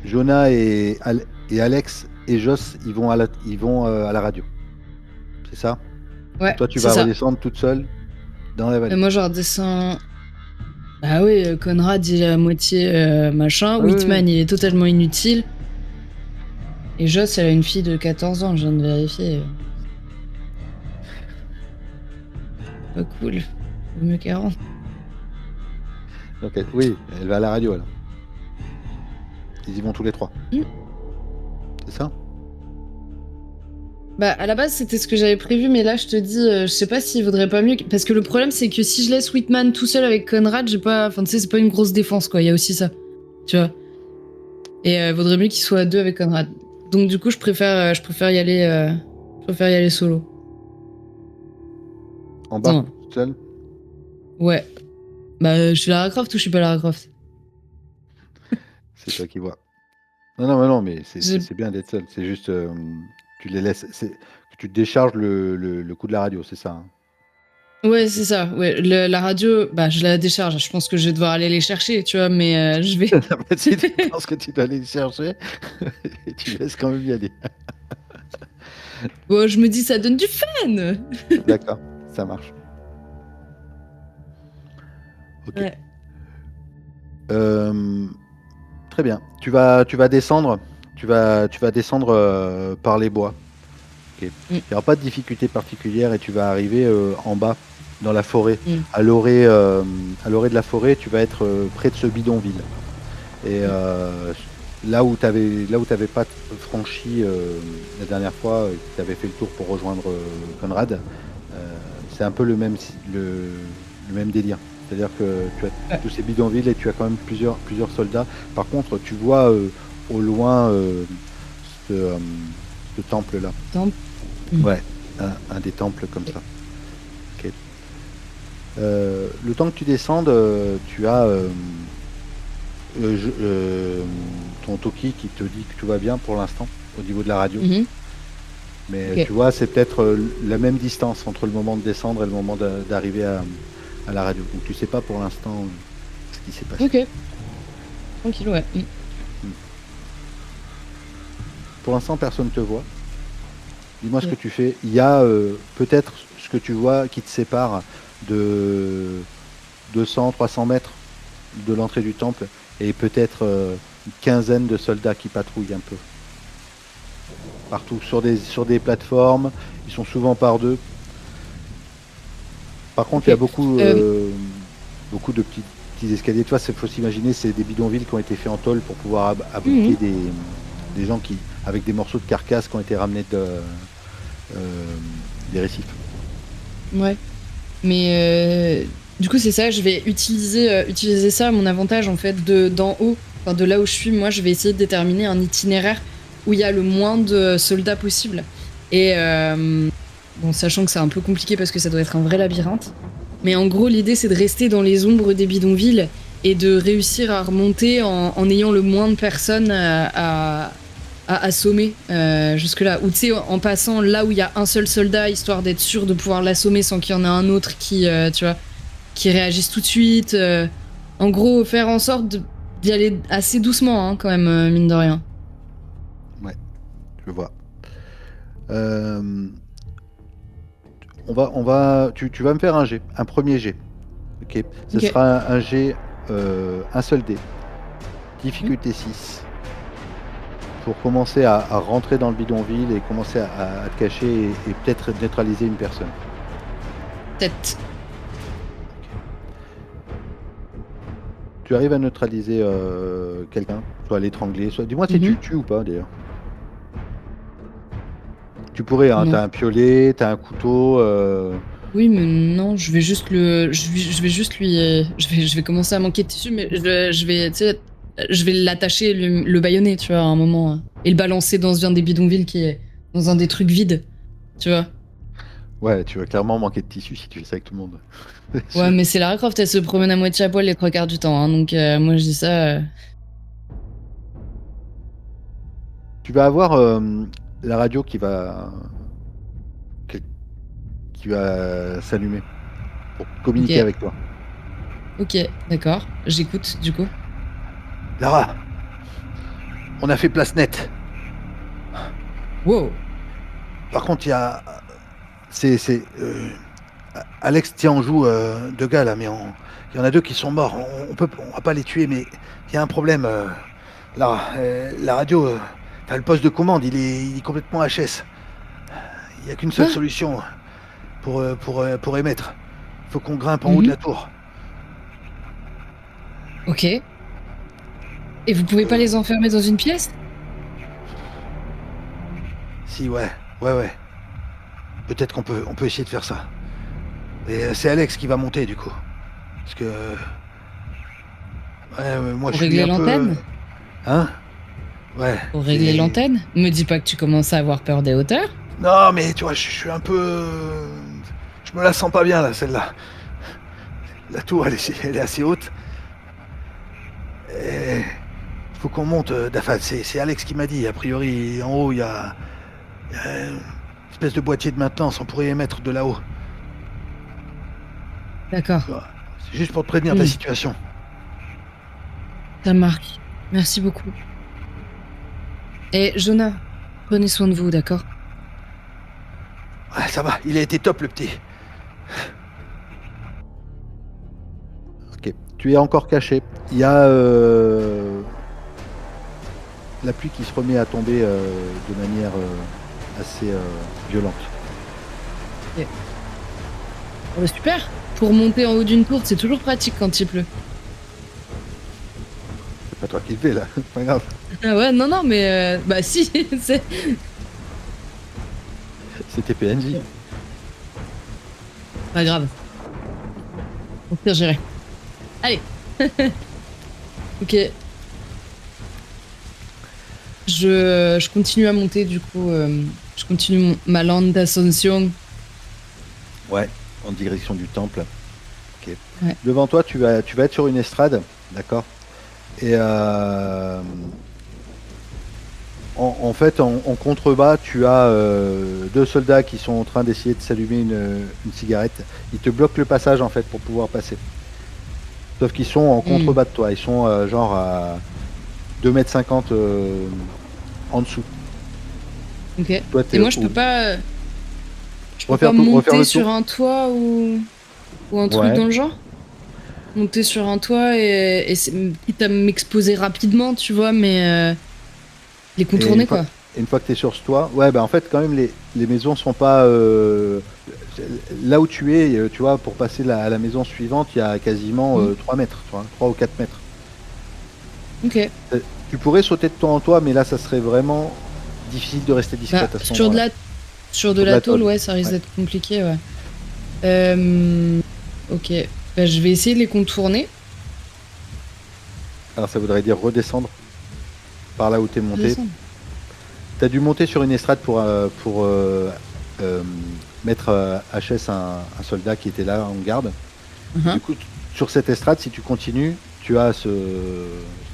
Jonah et Alex et Joss, ils vont à la radio. C'est ça? Ouais, Toi, tu c'est vas ça. redescendre toute seule dans la Et vallée. moi, je redescends... Ah oui, Conrad, il est à moitié machin. Ah oui, oui. Whitman, il est totalement inutile. Et Joss, elle a une fille de 14 ans, je viens de vérifier. Pas cool. Vaut mieux qu'elle rentre. Donc, oui, elle va à la radio alors. Ils y vont tous les trois. Mm. C'est ça? Bah, à la base, c'était ce que j'avais prévu, mais là, je te dis, je sais pas s'il vaudrait pas mieux. Parce que le problème, c'est que si je laisse Whitman tout seul avec Conrad, j'ai pas. Enfin, tu sais, c'est pas une grosse défense, quoi. Il y a aussi ça. Tu vois. Et vaudrait mieux qu'il soit à deux avec Conrad. Donc, du coup, je préfère y aller. Je préfère y aller solo. En bas, Non. toute seule? Ouais. Bah, je suis Lara Croft ou je suis pas Lara Croft? C'est toi qui vois. Non, mais J'ai- c'est bien d'être seul. C'est juste, tu les laisses. Tu décharges le coup de la radio, c'est ça, hein. Ouais, c'est ça. Ouais, la radio, bah, je la décharge. Je pense que je vais devoir aller les chercher, tu vois, mais je vais. Si tu penses que tu dois aller le chercher, et tu laisses quand même y aller. Bon, je me dis, ça donne du fun! D'accord, ça marche. Ok. Ouais. Euh, Très bien. Tu vas descendre. Tu vas descendre par les bois. Ok. Il Mm, n'y aura pas de difficulté particulière et tu vas arriver en bas, dans la forêt. mm, À l'orée de la forêt, tu vas être près de ce bidonville. Et là où t'avais pas franchi la dernière fois, tu avais fait le tour pour rejoindre Conrad, c'est un peu le même délire. C'est-à-dire que tu as ouais. tous ces bidonvilles et tu as quand même plusieurs soldats. Par contre, tu vois au loin ce, euh, ce temple-là. Tant- Mm. Ouais, un des temples comme ça. Ok. Le temps que tu descendes, tu as ton Toki qui te dit que tout va bien pour l'instant au niveau de la radio. Mhm. Mais Ok. tu vois, c'est peut-être la même distance entre le moment de descendre et le moment d'arriver à la radio. Donc tu sais pas pour l'instant ce qui s'est passé. Ok. Tranquille, ouais. Mm. Pour l'instant, personne ne te voit. Dis-moi ce Ok. que tu fais. Il y a peut-être ce que tu vois qui te sépare de 200, 300 mètres de l'entrée du temple et peut-être une quinzaine de soldats qui patrouillent un peu. partout, sur des plateformes. Ils sont souvent par deux. Par contre, il y a Ok. beaucoup de petits escaliers. Tu vois, il faut s'imaginer, c'est des bidonvilles qui ont été faits en tôle pour pouvoir abriter Mhm. des gens avec des morceaux de carcasse qui ont été ramenés des récifs. Ouais. Mais du coup, c'est ça, je vais utiliser ça à mon avantage, en fait, d'en haut, enfin, de là où je suis. Moi, je vais essayer de déterminer un itinéraire où il y a le moins de soldats possible. Et bon, sachant que c'est un peu compliqué parce que ça doit être un vrai labyrinthe. Mais en gros, l'idée, c'est de rester dans les ombres des bidonvilles et de réussir à remonter en ayant le moins de personnes à assommer jusque-là. Ou tu sais, en passant là où il y a un seul soldat, histoire d'être sûr de pouvoir l'assommer sans qu'il y en ait un autre qui, tu vois, qui réagisse tout de suite. En gros, faire en sorte d'y aller assez doucement, hein, quand même, mine de rien. Ouais, je vois. Euh, tu vas me faire un jet, un premier jet. Ok. Ce Ok. sera un jet, un seul dé, Mhm. difficulté 6, pour commencer à rentrer dans le bidonville et commencer à te cacher et peut-être neutraliser une personne. Tête. Tu arrives à neutraliser quelqu'un, soit l'étrangler, soit. Dis-moi si tu Mhm. le tues ou pas d'ailleurs. Tu pourrais, hein, Non. t'as un piolet, t'as un couteau. Oui, mais non, je vais juste je vais juste lui, je vais commencer à manquer de tissu, mais je vais, tu sais, je vais l'attacher, le bâillonner, tu vois, à un moment, et le balancer dans un des bidonvilles qui est dans un des trucs vides, tu vois. Ouais, tu vas clairement manquer de tissu si tu fais ça avec tout le monde. C'est Ouais, sûr. mais c'est Lara Croft, elle se promène à moitié à poil les trois quarts du temps, hein, donc moi je dis ça. Tu vas avoir la radio qui qui va s'allumer pour communiquer Ok, avec toi. ok, d'accord, j'écoute du coup. Lara, on a fait place nette. Wow. Par contre, il y a. Alex tient en joue deux gars là, mais il y en a deux qui sont morts. On va pas les tuer, mais il y a un problème. Lara, la radio, enfin, le poste de commande, il est complètement HS. Il n'y a qu'une seule Quoi? solution pour émettre. Il faut qu'on grimpe en haut de Mhm. la tour. Ok. Et vous pouvez pas les enfermer dans une pièce? Si, ouais, ouais. Peut-être on peut essayer de faire ça. Et c'est Alex qui va monter du coup. Parce que moi je Pour suis régler un peu. l'antenne? Hein? Ouais, Pour régler c'est. l'antenne? Me dis pas que tu commences à avoir peur des hauteurs? Non, mais tu vois, je suis un peu. Je me la sens pas bien là, celle-là. La tour, elle est assez haute. Et faut qu'on monte. Enfin, c'est Alex qui m'a dit. A priori, en haut, il y a une espèce de boîtier de maintenance. On pourrait émettre de là-haut. D'accord. Tu vois. C'est juste pour te prévenir de la Hmm, situation. ça marche. Merci beaucoup. Et Jonah, prenez soin de vous, d'accord? Ouais, ça va, il a été top le petit. Ok. Tu es encore caché. Il y a la pluie qui se remet à tomber de manière assez violente. Ok. Oh, bah, super! Pour monter en haut d'une tour, c'est toujours pratique quand il pleut. C'est pas toi qui le fais là, c'est pas grave. Ah ouais, non, non, mais bah si, c'est C'était PNJ. pas grave. Au pire, j'irai. Allez, ok. Je continue à monter, du coup. Je continue ma lente ascension. Ouais, en direction du temple. Ok. Ouais. Devant toi, tu vas être sur une estrade, d'accord. Et en fait, en contrebas, tu as deux soldats qui sont en train d'essayer de s'allumer une cigarette. Ils te bloquent le passage en fait pour pouvoir passer. Sauf qu'ils sont en Hmm, contrebas de toi. Ils sont genre à 2,50 m en dessous. ok. Toi, Et t'es moi, au. je peux pas Refaire monter le tour. sur un toit ou un truc Ouais. dans le genre? Monter sur un toit et quitte à m'exposer rapidement, tu vois, mais les Et contourner, quoi. Et une fois que tu es sur ce toit, ouais, bah en fait, quand même, les maisons sont pas. Là où tu es, tu vois, pour passer à la maison suivante, il y a quasiment Mhm. 3 mètres, tu vois, 3 ou 4 mètres. Ok. Euh, Tu pourrais sauter de toit en toit, mais là, ça serait vraiment difficile de rester Bah, discrète à ce moment-là. sur de Sur de la la tôle, tôle. ouais, ça risque Ouais. d'être compliqué, ouais. Euh, ok. Bah, je vais essayer de les contourner. Alors, ça voudrait dire redescendre par là où tu es monté. Redescendre. Tu as dû monter sur une estrade pour euh, mettre HS un soldat qui était là en garde. Et du Mhm. coup, sur cette estrade, si tu continues, tu as cette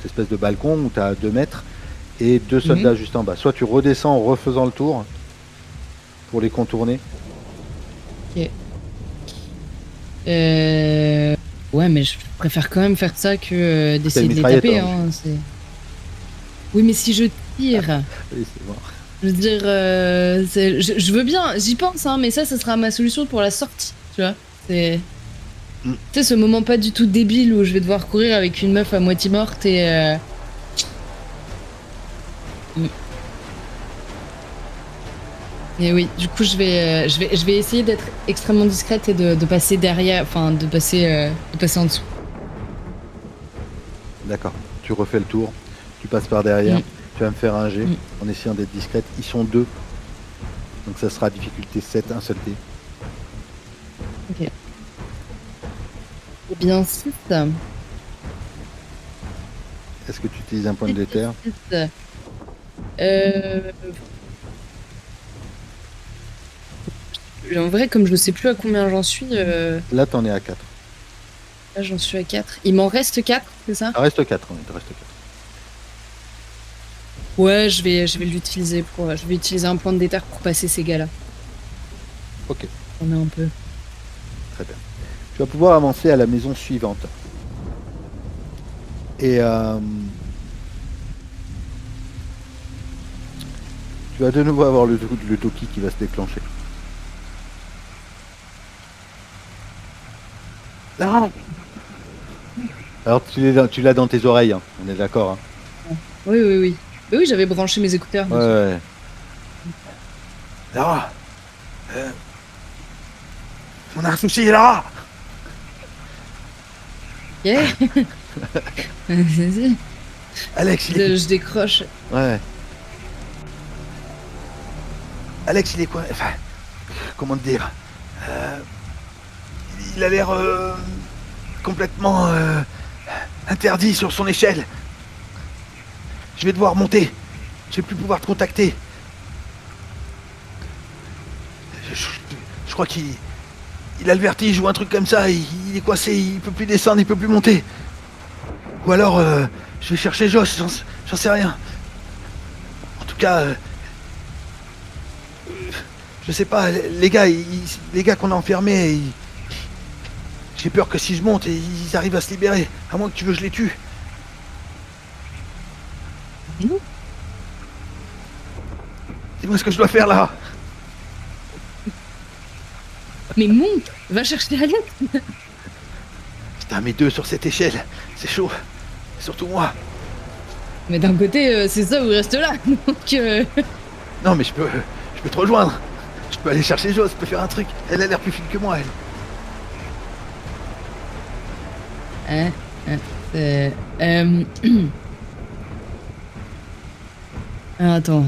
espèce de balcon où tu as 2 mètres et 2 Mhm. soldats juste en bas. Soit tu redescends en refaisant le tour pour les contourner. Ok. Euh, Ouais, mais je préfère quand même faire ça que T'as une d'essayer de les mitraillette, taper, hein. hein. Oui, mais si je tire, Oui, c'est bon. je veux dire, je veux bien, j'y pense, hein, mais ça sera ma solution pour la sortie, tu vois. C'est, Mm. tu sais, ce moment pas du tout débile où je vais devoir courir avec une meuf à moitié morte et. Mm. Et oui, du coup, je vais essayer d'être extrêmement discrète et de passer derrière, enfin, de passer en dessous. D'accord. Tu refais le tour. Tu passes par derrière. Mm. Tu vas me faire un jet Mm. en essayant d'être discrète. Ils sont 2. Donc ça sera difficulté 7, un seul dé. Ok. Eh bien, 6. Est-ce que tu utilises un point de déter? Euh, En vrai, comme je ne sais plus à combien j'en suis, Là, t'en es à 4. là j'en suis à 4. Il m'en reste 4, c'est ça? Il reste 4. Il te reste 4. Ouais, je vais l'utiliser pour. Je vais utiliser un point de déter pour passer ces gars-là. Ok, On a un peu. très bien. Tu vas pouvoir avancer à la maison suivante. Et tu vas de nouveau avoir le Toki qui va se déclencher. Ah. Alors tu l'as dans tes oreilles, hein. On est d'accord, hein. Oui, oui, oui. Oui, oui, j'avais branché mes écouteurs Ouais, dessus. ouais. Lara, on a un souci, Lara. Yeah. je, Alex, je décroche. Ouais. Alex, il est quoi? Enfin, comment te dire? Euh, il a l'air complètement interdit sur son échelle. Je vais devoir monter. Je vais plus pouvoir te contacter. Je crois qu'il a le vertige ou un truc comme ça. Il est coincé, il peut plus descendre, il peut plus monter. Ou alors, je vais chercher Josh, j'en sais rien. En tout cas, je sais pas, les gars qu'on a enfermés, j'ai peur que si je monte, ils arrivent à se libérer. À moins que tu veux que je les tue. Dis-moi ce que je dois faire là. Mais monte, va chercher Alex. Putain, mes 2 sur cette échelle, c'est chaud. Surtout moi. Mais d'un côté, c'est ça ou reste là. Donc, Non, mais je peux te rejoindre. Je peux aller chercher Jo, je peux faire un truc. Elle a l'air plus fine que moi, elle. hein, hein, c'est- euh, Attends.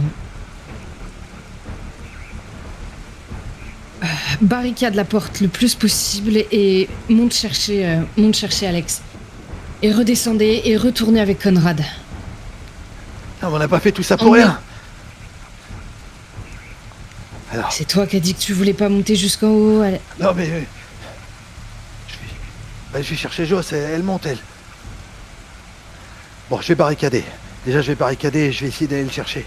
Barricade la porte le plus possible et monte chercher Alex. Et redescendez et retournez avec Conrad. Non, mais on n'a pas fait tout ça pour Emmenez. rien. Alors, C'est toi qui as dit que tu voulais pas monter jusqu'en haut. non, mais je vais chercher Jo, elle monte, elle. Bon, je vais barricader. Déjà, je vais barricader et je vais essayer d'aller le chercher.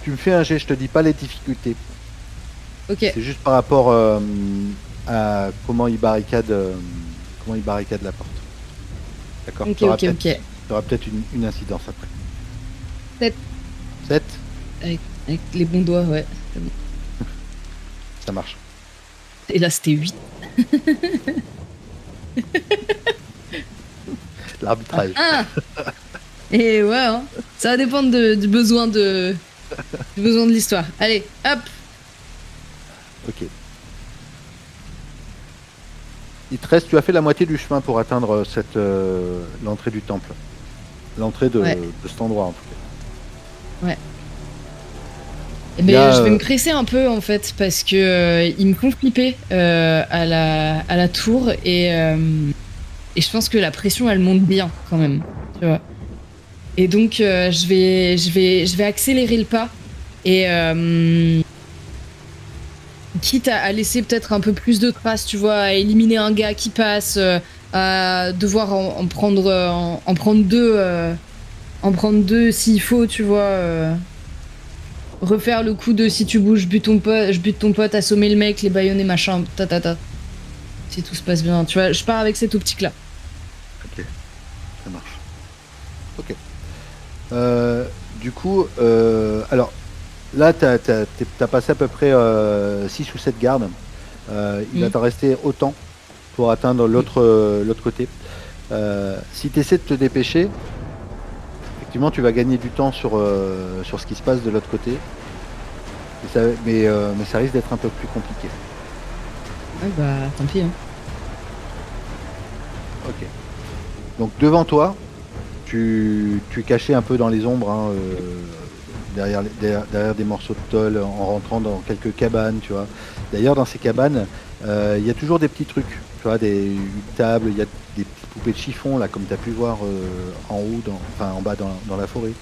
Tu me fais un jet, je te dis pas les difficultés. Ok, C'est juste par rapport à comment il barricade la porte. D'accord. ok, Tu auras ok, peut-être ok. une incidence après. 7 7, avec les bons doigts, ouais. ça marche. Et là, c'était 8. L'arbitrage. Ah Et ouais, hein, ça va dépendre du besoin de l'histoire. Allez, hop. Ok. Il te reste, tu as fait la moitié du chemin pour atteindre l'entrée du temple. L'entrée Ouais, de cet endroit en tout cas. ouais. Il y Mais a, je vais me presser un peu en fait parce que ils me font flipper à la tour et je pense que la pression elle monte bien quand même, tu vois. Et donc je vais accélérer le pas et quitte à laisser peut-être un peu plus de traces, tu vois, à éliminer un gars qui passe, à devoir en prendre deux s'il faut, tu vois. Refaire le coup de si tu bouges, je bute ton pote, assommer le mec, les baïonner, machin, ta. Si tout se passe bien, tu vois, je pars avec cette optique-là. ok, ça marche. Ok. Du coup, alors là, t'as passé à peu près 6 ou 7 gardes. Il va Mm. t'en rester autant pour atteindre l'autre côté. Si tu essaies de te dépêcher, effectivement, tu vas gagner du temps sur ce qui se passe de l'autre côté. Mais ça risque d'être un peu plus compliqué. Ouais, bah, tant pis, hein. Ok. Donc devant toi, tu es caché un peu dans les ombres, hein, derrière des morceaux de tôle, en rentrant dans quelques cabanes, tu vois. D'ailleurs, dans ces cabanes, il y a toujours des petits trucs, tu vois, une table, il y a des petites poupées de chiffon, là, comme tu as pu voir en haut, enfin en bas dans la forêt.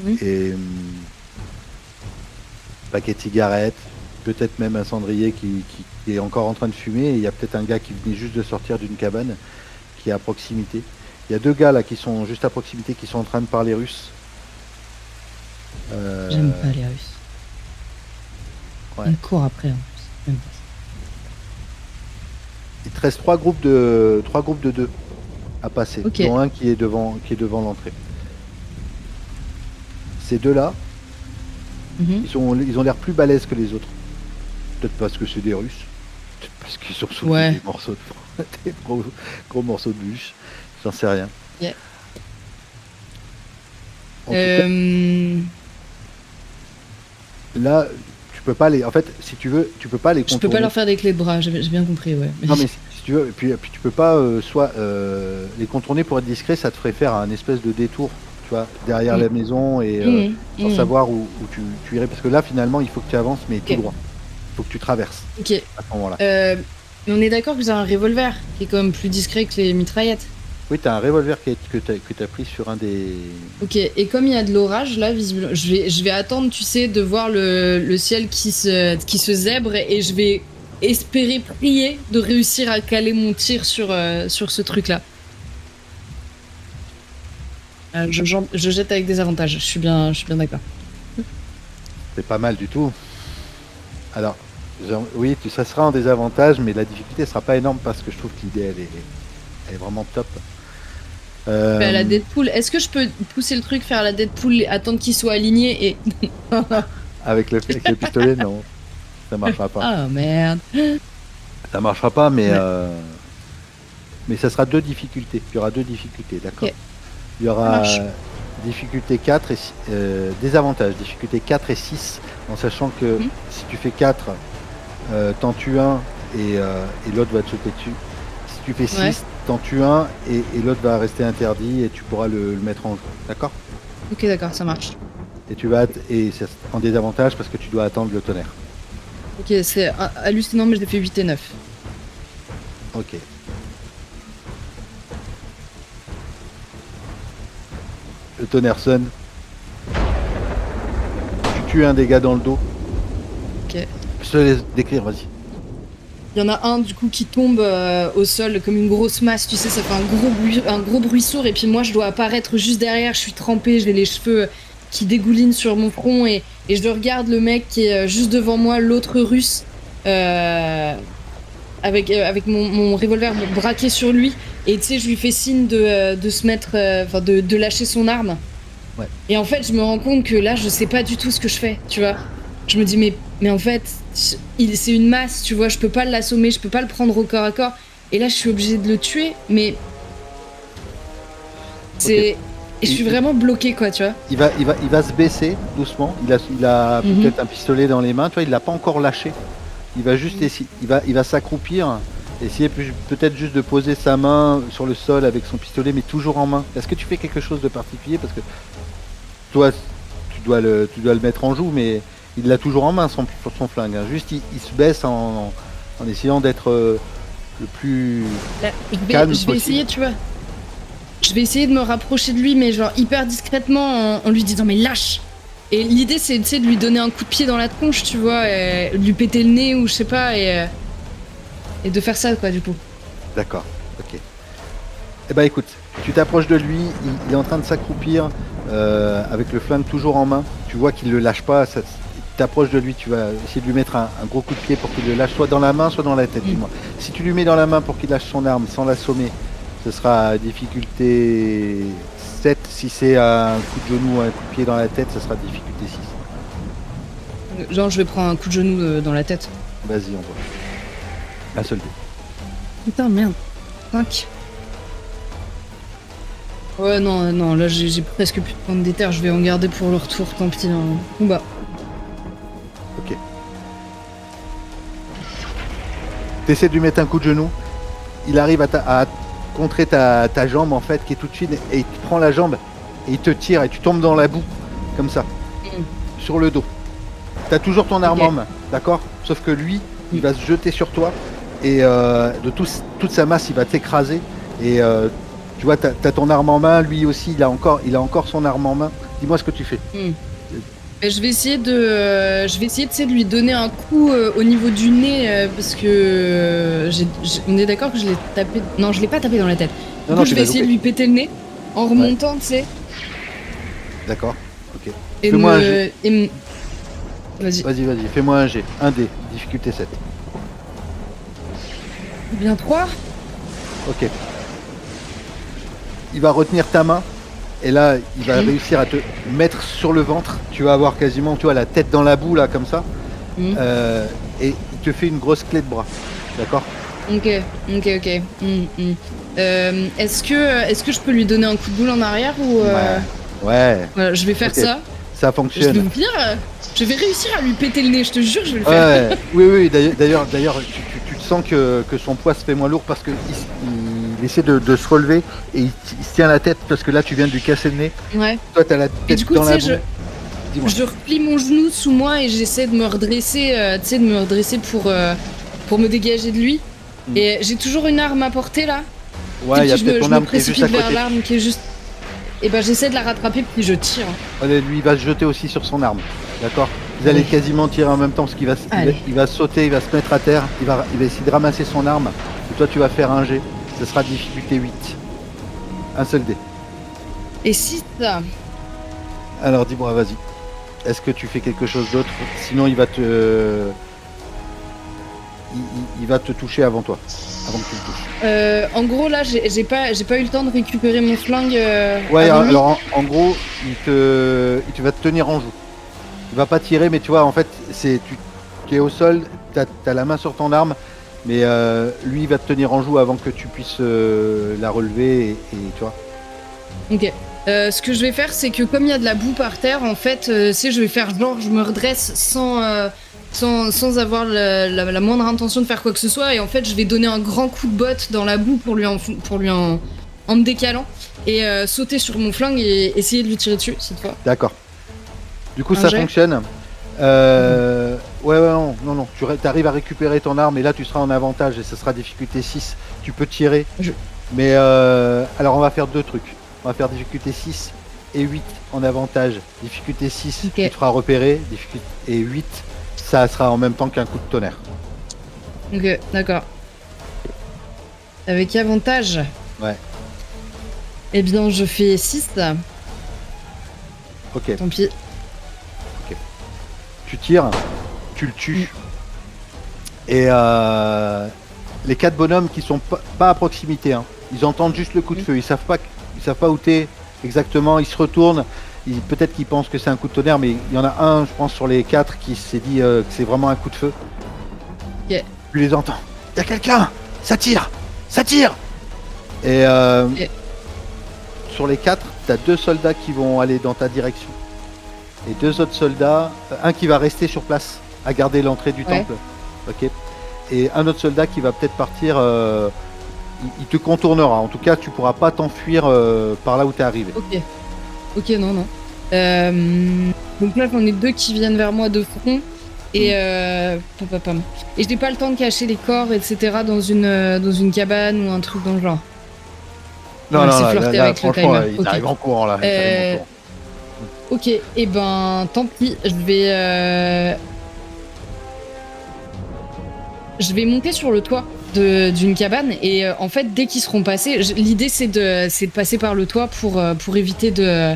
Mm. Et paquet de cigarettes, peut-être même un cendrier qui est encore en train de fumer, et il y a peut-être un gars qui venait juste de sortir d'une cabane qui est à proximité. Il y a deux gars là qui sont juste à proximité qui sont en train de parler russe. J'aime Euh, pas les Russes. ouais. Ils me courent après, en plus. J'aime pas ça. Il te reste trois groupes de deux à passer, Ok. dont un qui est devant l'entrée. Ces deux-là, Mhm. ils ont l'air plus balèzes que les autres. Peut-être parce que c'est des Russes, peut-être parce qu'ils ont soulevé Ouais. des morceaux des gros morceaux de bûche. J'en sais rien. Yeah. En tout cas, Euh, là, tu peux pas les. En fait, si tu veux, tu peux pas les je peux pas contourner. leur faire des clés de bras, j'ai bien compris, ouais. Non, mais si tu veux, et puis tu peux pas soit les contourner pour être discret, ça te ferait faire un espèce de détour, tu vois, derrière Mm. la maison et Mm. sans Mm. savoir où tu irais. Parce que là, finalement, il faut que tu avances, mais tout Ok. droit. Il faut que tu traverses Ok. à ce moment-là. Mais on est d'accord que c'est un revolver qui est quand même plus discret que les mitraillettes. Oui, tu as un revolver que tu as pris sur un des. Ok, et comme il y a de l'orage, là, visiblement, je vais attendre, tu sais, de voir le ciel qui se zèbre et je vais espérer, prier de réussir à caler mon tir sur ce truc-là. Je jette avec des avantages, je suis bien d'accord. C'est pas mal du tout. Alors, oui, ça sera un désavantage, mais la difficulté sera pas énorme parce que je trouve que l'idée, elle est vraiment top. Je fais à la Euh, Deadpool. Est-ce que je peux pousser le truc, faire à la Deadpool, attendre qu'il soit aligné et... avec le pistolet, non, ça marchera pas. Ah merde. Ça marchera pas, Ouais, mais ça sera deux difficultés. Il y aura deux difficultés, d'accord? ok, Il y ça aura marche. difficulté 4 et désavantage, difficulté 4 et 6, en sachant que Mhm. si tu fais 4, t'en tues un et l'autre va te sauter dessus. Si tu fais Ouais, 6, t'en tues un et l'autre va rester interdit et tu pourras le mettre en jeu. D'accord? ok, d'accord, ça marche. Et c'est en désavantage parce que tu dois attendre le tonnerre. Ok, c'est hallucinant, mais je l'ai fait 8 et 9. Ok. Le tonnerre sonne. Tu tues un des gars dans le dos. Ok. Je te laisse décrire, vas-y. Il y en a un du coup qui tombe au sol comme une grosse masse, tu sais, ça fait un gros bruit sourd et puis moi je dois apparaître juste derrière, je suis trempée, j'ai les cheveux qui dégoulinent sur mon front et je regarde le mec qui est juste devant moi, l'autre russe, euh, avec mon revolver braqué sur lui et tu sais, je lui fais signe de se mettre, enfin de lâcher son arme. Ouais. Et en fait, je me rends compte que là, je sais pas du tout ce que je fais, tu vois. Je me dis, mais en fait, c'est une masse, tu vois, je peux pas l'assommer, je peux pas le prendre au corps à corps. Et là, je suis obligée de le tuer, mais Ok. c'est. Et je suis vraiment bloqué, quoi, tu vois. Il va se baisser doucement. Il a Mhm. peut-être un pistolet dans les mains. Tu vois, il l'a pas encore lâché. Il va juste essayer. Il va s'accroupir, essayer peut-être juste de poser sa main sur le sol avec son pistolet, mais toujours en main. Est-ce que tu fais quelque chose de particulier? Parce que toi, tu dois le mettre en joue, mais il l'a toujours en main sur son flingue. Hein. Juste, il se baisse en essayant d'être le plus Là, calme je vais possible. essayer, tu vois. Je vais essayer de me rapprocher de lui, mais genre hyper discrètement, en lui disant mais lâche. Et l'idée c'est, tu sais, de lui donner un coup de pied dans la tronche, tu vois, et de lui péter le nez ou je sais pas, et de faire ça, quoi, du coup. D'accord, ok. Eh ben écoute, tu t'approches de lui, il est en train de s'accroupir avec le flingue toujours en main. Tu vois qu'il le lâche pas. Tu t'approches de lui, tu vas essayer de lui mettre un gros coup de pied pour qu'il le lâche, soit dans la main, soit dans la tête. Dis-moi. Si tu lui mets dans la main pour qu'il lâche son arme sans l'assommer, ce sera difficulté 7. Si c'est un coup de genou ou un coup de pied dans la tête, ce sera difficulté 6. Genre je vais prendre un coup de genou dans la tête. Vas-y, on voit. Un seul dé. Putain, merde. 5. Ouais, non, non, là j'ai presque plus de points de déterre, je vais en garder pour le retour, tant pis. Hein. Combat. Ok. T'essaies de lui mettre un coup de genou. Il arrive à contrer ta jambe en fait qui est toute fine et il te prend la jambe et il te tire et tu tombes dans la boue comme ça sur le dos. T'as toujours ton arme en main, d'accord? Sauf que lui, il va se jeter sur toi et de toute sa masse, il va t'écraser et tu vois, t'as ton arme en main, lui aussi, il a encore son arme en main. Dis-moi ce que tu fais. Mais je vais essayer tu sais, de lui donner un coup au niveau du nez parce que on est d'accord que je l'ai tapé. Non, je l'ai pas tapé dans la tête. Du coup, je vais essayer de lui péter le nez en remontant, tu sais. D'accord. Ok. Et Fais-moi un jet. Vas-y. Vas-y. Fais-moi un jet. Un dé. Difficulté 7. Bien 3. Ok. Il va retenir ta main et là il va réussir à te mettre sur le ventre. Tu vas avoir quasiment, tu vois, la tête dans la boue là comme ça. Et il te fait une grosse clé de bras. D'accord? Ok. Est-ce que je peux lui donner un coup de boule en arrière ou Ouais. Voilà, je vais faire ça. Ça fonctionne. Je vais réussir à lui péter le nez, je te jure, je vais le faire. Ouais. Oui. D'ailleurs, tu te sens que son poids se fait moins lourd parce que il essaie de se relever et il se tient la tête parce que là tu viens de lui casser le nez. Ouais. Toi t'as la tête et du coup, dans la boue. je replie mon genou sous moi et j'essaie de me redresser, pour me dégager de lui. Et j'ai toujours une arme à portée là. Ouais, il y a peut-être ton je me arme qui est juste à précipite vers côté. l'arme qui est juste. Et ben j'essaie de la rattraper puis je tire. Allez, lui il va se jeter aussi sur son arme. D'accord? Vous allez quasiment tirer en même temps parce qu'il il va sauter, il va se mettre à terre, il va essayer de ramasser son arme. Et toi tu vas faire un jet. Ce sera difficulté 8. Un seul dé. Et si ça. Alors dis-moi, vas-y. Est-ce que tu fais quelque chose d'autre? Sinon il va te... Il va te toucher avant toi. Avant que tu le touches. En gros là j'ai pas eu le temps de récupérer mon flingue. Ouais, alors en gros, il va te tenir en joue. Il va pas tirer, mais tu vois, en fait, tu es au sol, t'as la main sur ton arme, mais lui, il va te tenir en joue avant que tu puisses la relever, et tu vois. Ok. Ce que je vais faire, c'est que comme il y a de la boue par terre, en fait, je vais faire genre, je me redresse sans avoir la moindre intention de faire quoi que ce soit, et en fait, je vais donner un grand coup de botte dans la boue pour lui en me décalant, et sauter sur mon flingue et essayer de lui tirer dessus cette fois. D'accord. Du coup, ça fonctionne. Ouais, non. Tu arrives à récupérer ton arme, et là, tu seras en avantage, et ce sera difficulté 6. Tu peux tirer. Mais alors, on va faire deux trucs. On va faire difficulté 6 et 8 en avantage. Difficulté 6, tu te feras repérer. Et 8, ça sera en même temps qu'un coup de tonnerre. Ok, d'accord. Avec avantage? Ouais. Eh bien, je fais 6. Ok. Tant pis. Ok. Tu tires, tu le tues. Et les 4 bonhommes qui sont pas à proximité, hein, ils entendent juste le coup de feu. Ils savent pas où t'es exactement. Ils se retournent. Peut-être qu'ils pensent que c'est un coup de tonnerre, mais il y en a un, je pense, sur les 4 qui s'est dit que c'est vraiment un coup de feu. Ok. Tu les entends. Il y a quelqu'un. Ça tire. Et sur les 4, tu as 2 soldats qui vont aller dans ta direction. Et 2 autres soldats, un qui va rester sur place, à garder l'entrée du temple. Ok. Et un autre soldat qui va peut-être partir, il te contournera. En tout cas, tu pourras pas t'enfuir par là où tu es arrivé. Ok, non. Donc là, j'en ai 2 qui viennent vers moi de front. Et et je n'ai pas le temps de cacher les corps, etc. dans une cabane ou un truc dans le genre. Non, là, là, franchement, ils arrivent en courant là. Ok, et ben tant pis, je vais monter sur le toit d'une cabane et en fait dès qu'ils seront passés, l'idée c'est de passer par le toit pour éviter de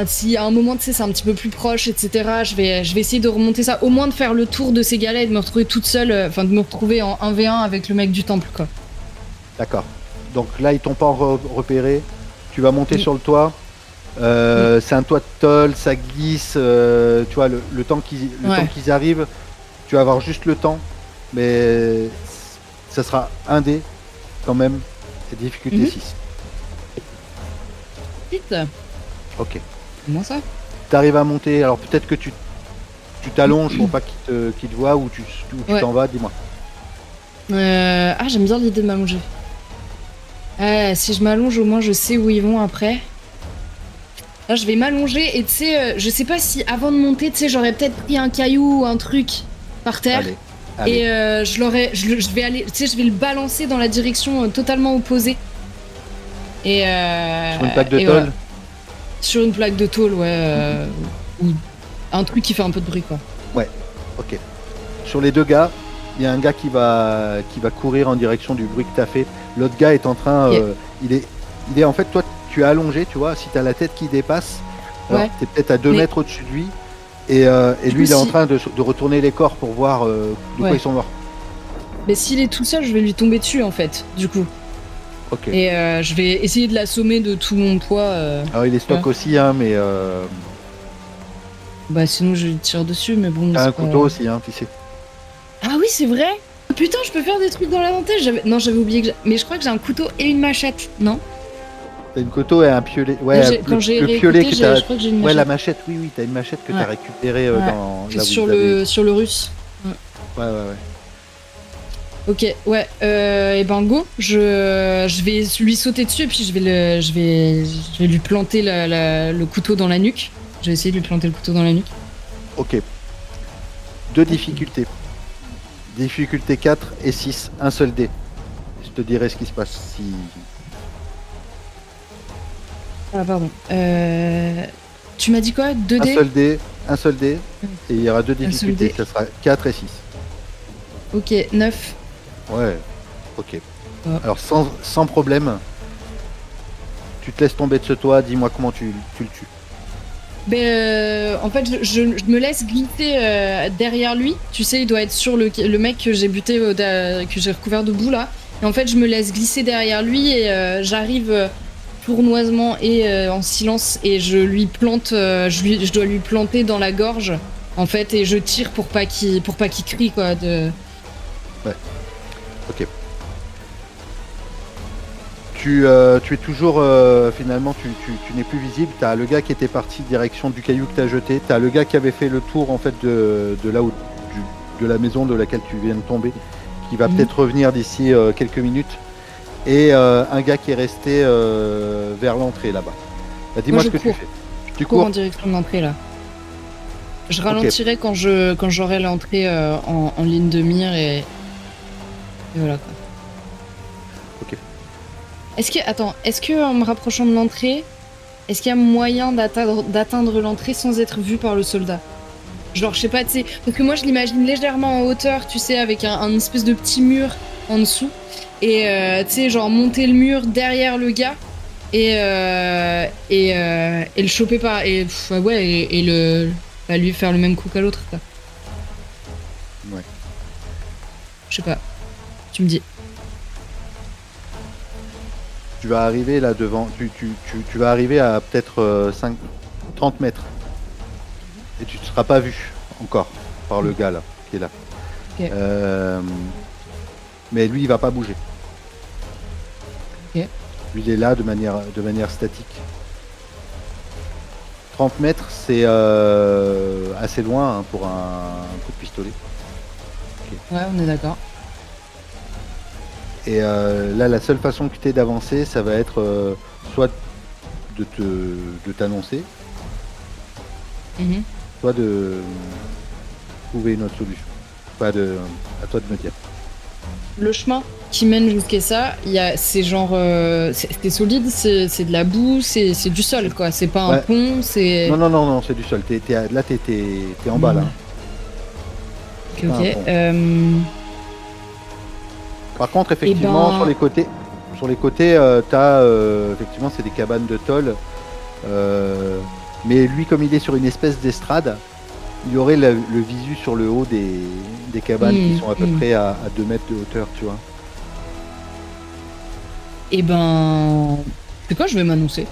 si à un moment tu sais c'est un petit peu plus proche, etc. Je vais essayer de remonter ça, au moins de faire le tour de ces gars-là et de me retrouver toute seule, de me retrouver en 1v1 avec le mec du temple quoi. D'accord. Donc là ils t'ont pas repéré, tu vas monter sur le toit. C'est un toit de tôle, ça glisse, tu vois, le temps qu'ils arrivent, tu vas avoir juste le temps, mais ça sera 1 dé quand même, et difficulté 6. Vite. Ok. Comment ça? Tu arrives à monter, alors peut-être que tu t'allonges pour pas qu'ils te voient, ou tu t'en vas, dis-moi. J'aime bien l'idée de m'allonger. Si je m'allonge, au moins je sais où ils vont après. Là, je vais m'allonger et tu sais, je sais pas si avant de monter, tu sais, j'aurais peut-être pris un caillou ou un truc par terre. Allez. Et je vais aller, tu sais, je vais le balancer dans la direction totalement opposée. Et sur une plaque de tôle. Voilà. Sur une plaque de tôle, ouais, ou un truc qui fait un peu de bruit, quoi. Ouais. Ok. Sur les 2 gars, il y a un gars qui va courir en direction du bruit que t'as fait. L'autre gars est en train, il est en fait, toi. Tu es allongé, tu vois, si tu as la tête qui dépasse, tu es peut-être à 2 mètres au-dessus de lui, et lui il est en train de retourner les corps pour voir de quoi ils sont morts. Mais s'il est tout seul, je vais lui tomber dessus en fait, du coup. Ok. Et je vais essayer de l'assommer de tout mon poids. Alors il est stock aussi, hein, mais. Bah sinon je lui tire dessus, mais bon. T'as un couteau aussi, hein, tu sais. Ah oui, c'est vrai. Putain, je peux faire des trucs dans la dentelle. Non, j'avais oublié que. Mais je crois que j'ai un couteau et une machette, non? T'as une couteau et un piolet. Ouais, quand j'ai le piolet que t'as. je crois que j'ai une machette. Ouais, la machette, oui, t'as une machette que t'as récupérée dans. Là sur le russe. Ouais. Ok, ouais. Et ben go, je vais lui sauter dessus et puis je vais lui planter le couteau dans la nuque. Je vais essayer de lui planter le couteau dans la nuque. Ok. 2 difficultés. Difficulté 4 et 6, un seul dé. Je te dirai ce qui se passe si. Ah pardon. Tu m'as dit quoi? 2 dés? Un seul dé, et il y aura 2 difficultés, ça sera 4 et 6. Ok, 9. Ouais, ok. Alors sans problème, tu te laisses tomber de ce toit, dis-moi comment tu le tues. En fait, je me laisse glisser derrière lui. Tu sais, il doit être sur le mec que j'ai buté, que j'ai recouvert de boue là. Et en fait, je me laisse glisser derrière lui et j'arrive sournoisement et en silence et je lui plante, je dois lui planter dans la gorge en fait et je tire pour pas qu'il crie quoi. Ouais. Ok. Tu es toujours finalement tu n'es plus visible. T'as le gars qui était parti direction du caillou que t'as jeté. T'as le gars qui avait fait le tour en fait de là où de la maison de laquelle tu viens de tomber, qui va peut-être revenir d'ici quelques minutes. Et un gars qui est resté vers l'entrée là-bas. Bah, dis-moi ce que tu fais. Tu cours en direction de l'entrée là. Je ralentirai quand j'aurai l'entrée en ligne de mire et voilà quoi. Ok. Est-ce que en me rapprochant de l'entrée, est-ce qu'il y a moyen d'atteindre l'entrée sans être vu par le soldat? Genre, je sais pas, tu sais, parce que moi je l'imagine légèrement en hauteur, tu sais, avec un espèce de petit mur en dessous. Et tu sais, genre monter le mur derrière le gars et le choper par. Et lui faire le même coup qu'à l'autre, quoi. Ouais. Je sais pas. Tu me dis. Tu vas arriver là devant. Tu vas arriver à peut-être 30 mètres. Et tu ne seras pas vu encore par le gars là qui est là. Okay. Mais lui il va pas bouger. Okay. Lui, il est là de manière statique. 30 mètres, c'est assez loin hein, pour un coup de pistolet. Ouais, on est d'accord. Et là, la seule façon que tu aies d'avancer, ça va être soit de t'annoncer, Mhm. soit de trouver une autre solution. Pas de, à toi de me dire. Le chemin qui mène jusqu'à ça, c'est genre, c'est solide, c'est de la boue, c'est du sol quoi. C'est pas un Ouais. pont, c'est. Non, non, non, non, c'est du sol. Là, t'es en bas là. Ok, C'est pas un ok. pont. Par contre, effectivement, ben- sur les côtés, t'as effectivement, c'est des cabanes de tôle. Mais lui, comme il est sur une espèce d'estrade, il y aurait le visu sur le haut des cabanes qui sont à peu près à 2 mètres de hauteur, tu vois. Et ben, c'est quoi, je vais m'annoncer.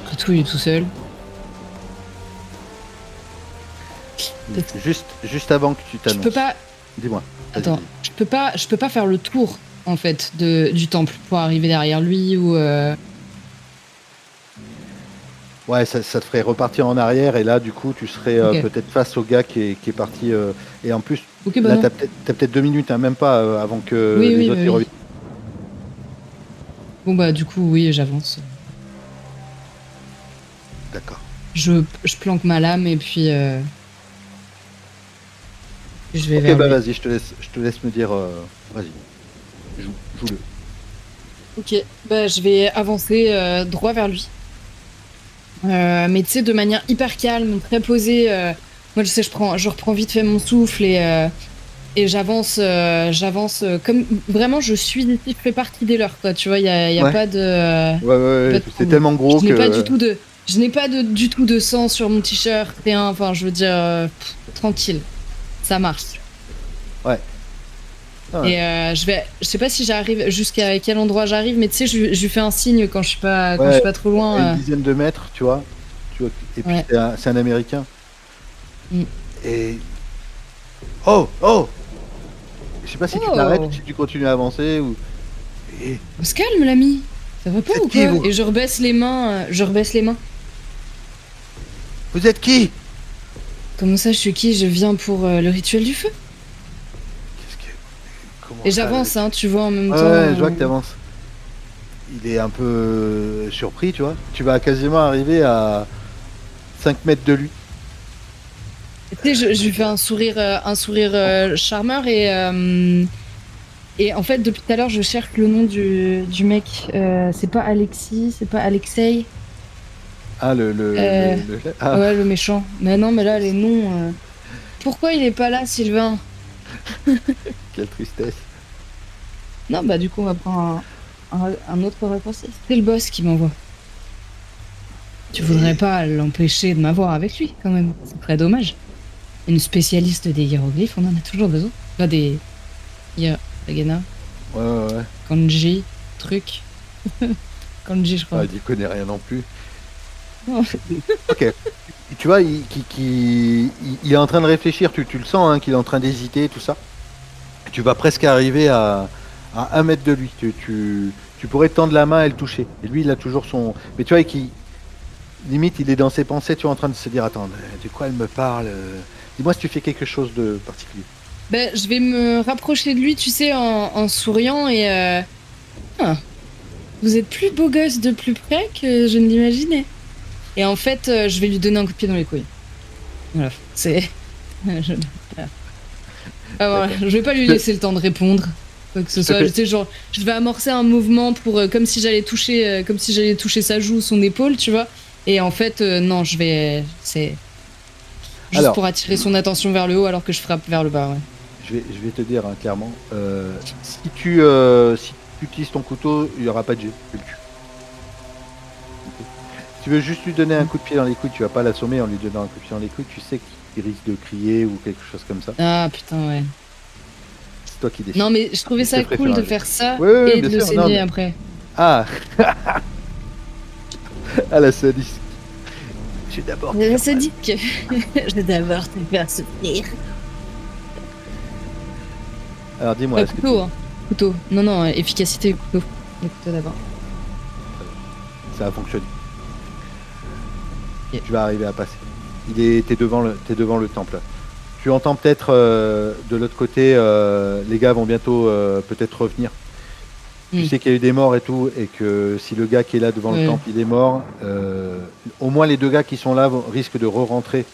Après tout, il est tout seul. Juste avant que tu Je t'annonces. peux pas. Dis-moi. Vas-y, Attends, je peux pas faire le tour en fait du temple pour arriver derrière lui ou. Ouais, ça te ferait repartir en arrière et là, du coup, tu serais Ok. peut-être face au gars qui est parti. Et en plus, Ok, bah là, non. t'as peut-être 2 minutes, hein, même pas avant que Oui, les oui, bah autres y oui. reviennent. Bon bah du coup, oui, j'avance. D'accord. Je planque ma lame et puis je vais Ok, vers bah lui. vas-y, je te laisse me dire. Vas-y, joue-le. Ok, bah je vais avancer droit vers lui. Mais tu sais, de manière hyper calme, très posée. Moi, je sais, je reprends vite fait mon souffle et j'avance comme vraiment, je suis ici, je fais partie des leurs, quoi. Tu vois, il y a Ouais, pas de, ouais, ouais, pas ouais, de c'est problème. tellement gros Je n'ai pas que. du tout de, je n'ai pas du tout de sang sur mon t-shirt, rien. Enfin, je veux dire, tranquille, ça marche. Ouais. Ah ouais. Et je sais pas si j'arrive jusqu'à quel endroit j'arrive, mais tu sais, je lui fais un signe quand je suis Ouais, pas trop à une loin. dizaine de mètres, tu vois. Et puis Ouais. c'est un Américain. Mm. Et. Oh! Oh! Je sais pas si tu t'arrêtes ou Oh, si tu continues à avancer ou. Et on se calme, l'ami. Ça va pas vous êtes ou qui, quoi? vous? Et je rebaisse les mains. Je rebaisse les mains. Vous êtes qui? Comment ça, je suis qui? Je viens pour le rituel du feu. Qu'est-ce que. Comment Et ça? j'avance, hein, tu vois, en même Ouais, temps. ouais, je vois que t'avances. Il est un peu surpris, tu vois. Tu vas quasiment arriver à 5 mètres de lui. Tu sais, je lui fais un sourire charmeur et en fait, depuis tout à l'heure, je cherche le nom du mec. C'est pas Alexis, c'est pas Alexei. Ah, Euh, Ah, ouais, le méchant. Mais non, mais là, les noms. Pourquoi il est pas là, Sylvain? quelle tristesse. Non, bah du coup, on va prendre un autre raccourci. C'est le boss qui m'envoie. Tu voudrais Et... pas l'empêcher de m'avoir avec lui, quand même. C'est très dommage. Une spécialiste des hiéroglyphes, on en a toujours besoin. Pas des Agena, Ouais, ouais, ouais. kanji, truc. Kanji, je Ah, crois. il y connaît rien non plus. Oh. Ok. Tu vois, il est en train de réfléchir. Tu le sens, hein, qu'il est en train d'hésiter, tout ça. Tu vas presque arriver à 1 mètre de lui. Tu pourrais tendre la main et le toucher. Et lui, il a toujours son. Mais tu vois, limite, il est dans ses pensées, tu es en train de se dire, attends, de quoi elle me parle? Dis-moi si tu fais quelque chose de particulier. Ben, je vais me rapprocher de lui, tu sais, en souriant et... ah, vous êtes plus beau gosse de plus près que je ne l'imaginais. Et en fait, je vais lui donner un coup de pied dans les couilles. Voilà, c'est... je... Ah, voilà. D'accord. Je vais pas lui laisser le temps de répondre. Quoi que ce Je te soit, tu fais. sais, genre, je vais amorcer un mouvement pour comme si j'allais toucher sa joue ou son épaule, tu vois. Et en fait, non, c'est juste Alors, pour attirer son attention vers le haut alors que je frappe vers le bas, ouais. je vais te dire hein, clairement, si tu utilises ton couteau, il n'y aura pas de jet. Tu le tues. Ok. Si tu veux juste lui donner un coup de pied dans les couilles, tu vas pas l'assommer en lui donnant un coup de pied dans les couilles, tu sais qu'il risque de crier ou quelque chose comme ça. Ah putain, ouais. C'est toi qui décides. Non, mais je trouvais Mais je te ça ferai cool faire de un jet. faire ça Oui, oui, oui, et bien de le sûr. Non, saigner mais... après. Ah, à la sadiste. Je vais d'abord te C'est faire mal. sadique. Je vais d'abord te faire souffrir. Alors dis-moi, est-ce que tu... Couteau, hein. Couteau. Non, non, efficacité, couteau. Écoute d'abord. Ça a fonctionné. Ok. Tu vas arriver à passer. T'es devant le temple. Tu entends peut-être de l'autre côté, les gars vont bientôt peut-être revenir. Tu sais qu'il y a eu des morts et tout, et que si le gars qui est là devant le Ouais. temple il est mort, au moins les deux gars qui sont là risquent de re-rentrer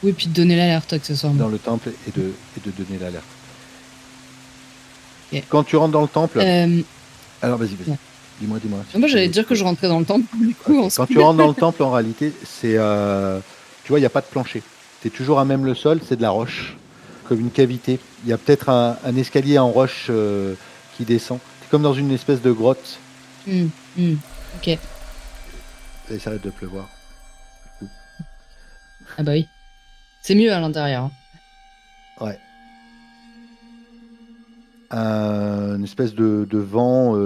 Oui, puis de donner l'alerte accessoirement. dans le temple et de donner l'alerte. Ok. Quand tu rentres dans le temple, alors vas-y. Ouais. Dis-moi. Si Moi, tu j'allais veux- dire que je rentrais dans le temple, du coup. Ok. Quand tu rentres dans le temple, en réalité, c'est, tu vois, il n'y a pas de plancher. C'est toujours à même le sol, c'est de la roche, comme une cavité. Il y a peut-être un escalier en roche qui descend. C'est comme dans une espèce de grotte. Ok. Et ça arrête de pleuvoir. Ah bah oui. C'est mieux à l'intérieur. Ouais. Une espèce de vent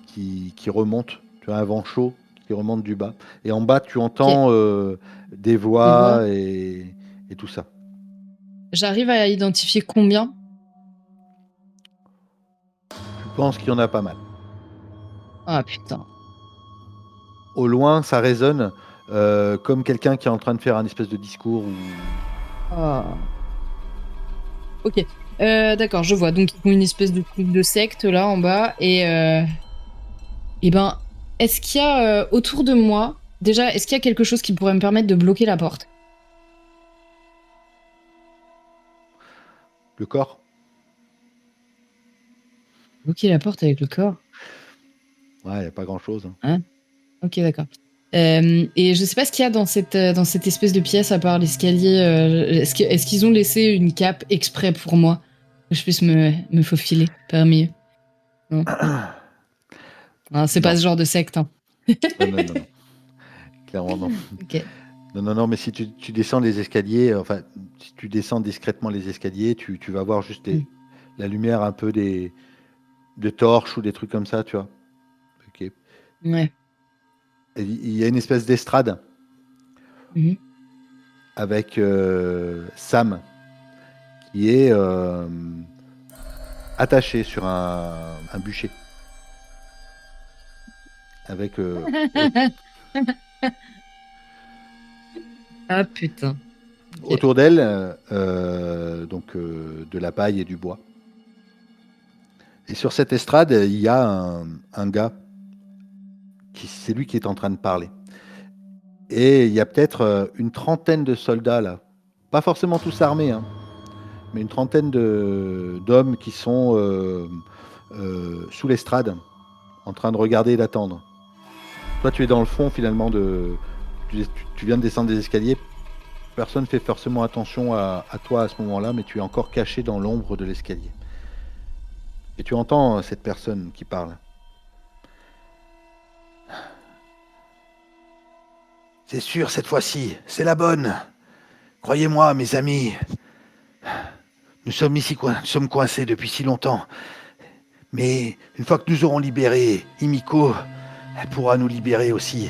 qui remonte. Tu as un vent chaud qui remonte du bas. Et en bas, tu entends des Des voix. voix et tout ça. J'arrive à identifier combien. Je pense qu'il y en a pas mal. Ah putain. Au loin, ça résonne comme quelqu'un qui est en train de faire un espèce de discours. Ah. Ok. D'accord, je vois. Donc, ils ont une espèce de truc de secte là en bas. Et ben, est-ce qu'il y a autour de moi, déjà, est-ce qu'il y a quelque chose qui pourrait me permettre de bloquer la porte? Le corps. Bloquer la porte avec le corps? Ouais, il n'y a pas grand-chose. Hein? Ok, d'accord. Et je sais pas ce qu'il y a dans cette espèce de pièce à part l'escalier. Est-ce qu'ils ont laissé une cape exprès pour moi? Que je puisse me faufiler parmi eux? Non. Ah, c'est pas Non. ce genre de secte, hein. Non. Clairement, non. Ok. Non, mais si tu descends les escaliers, enfin, si tu descends discrètement les escaliers, tu vas voir juste la lumière un peu de torches ou des trucs comme ça, tu vois. Ok. Ouais. Il y a une espèce d'estrade Mhm. avec Sam qui est attaché sur un bûcher. Avec Ah putain. Ok. autour d'elle donc de la paille et du bois. Et sur cette estrade, il y a un gars c'est lui qui est en train de parler. Et il y a peut-être une trentaine de soldats là, pas forcément tous armés, hein, mais une trentaine d'hommes qui sont sous l'estrade, en train de regarder et d'attendre. Toi, tu es dans le fond finalement tu viens de descendre des escaliers. Personne ne fait forcément attention à toi à ce moment-là, mais tu es encore caché dans l'ombre de l'escalier. Et tu entends cette personne qui parle. C'est sûr, cette fois-ci, c'est la bonne. Croyez-moi, mes amis, nous sommes coincés depuis si longtemps. Mais une fois que nous aurons libéré Himiko, elle pourra nous libérer aussi.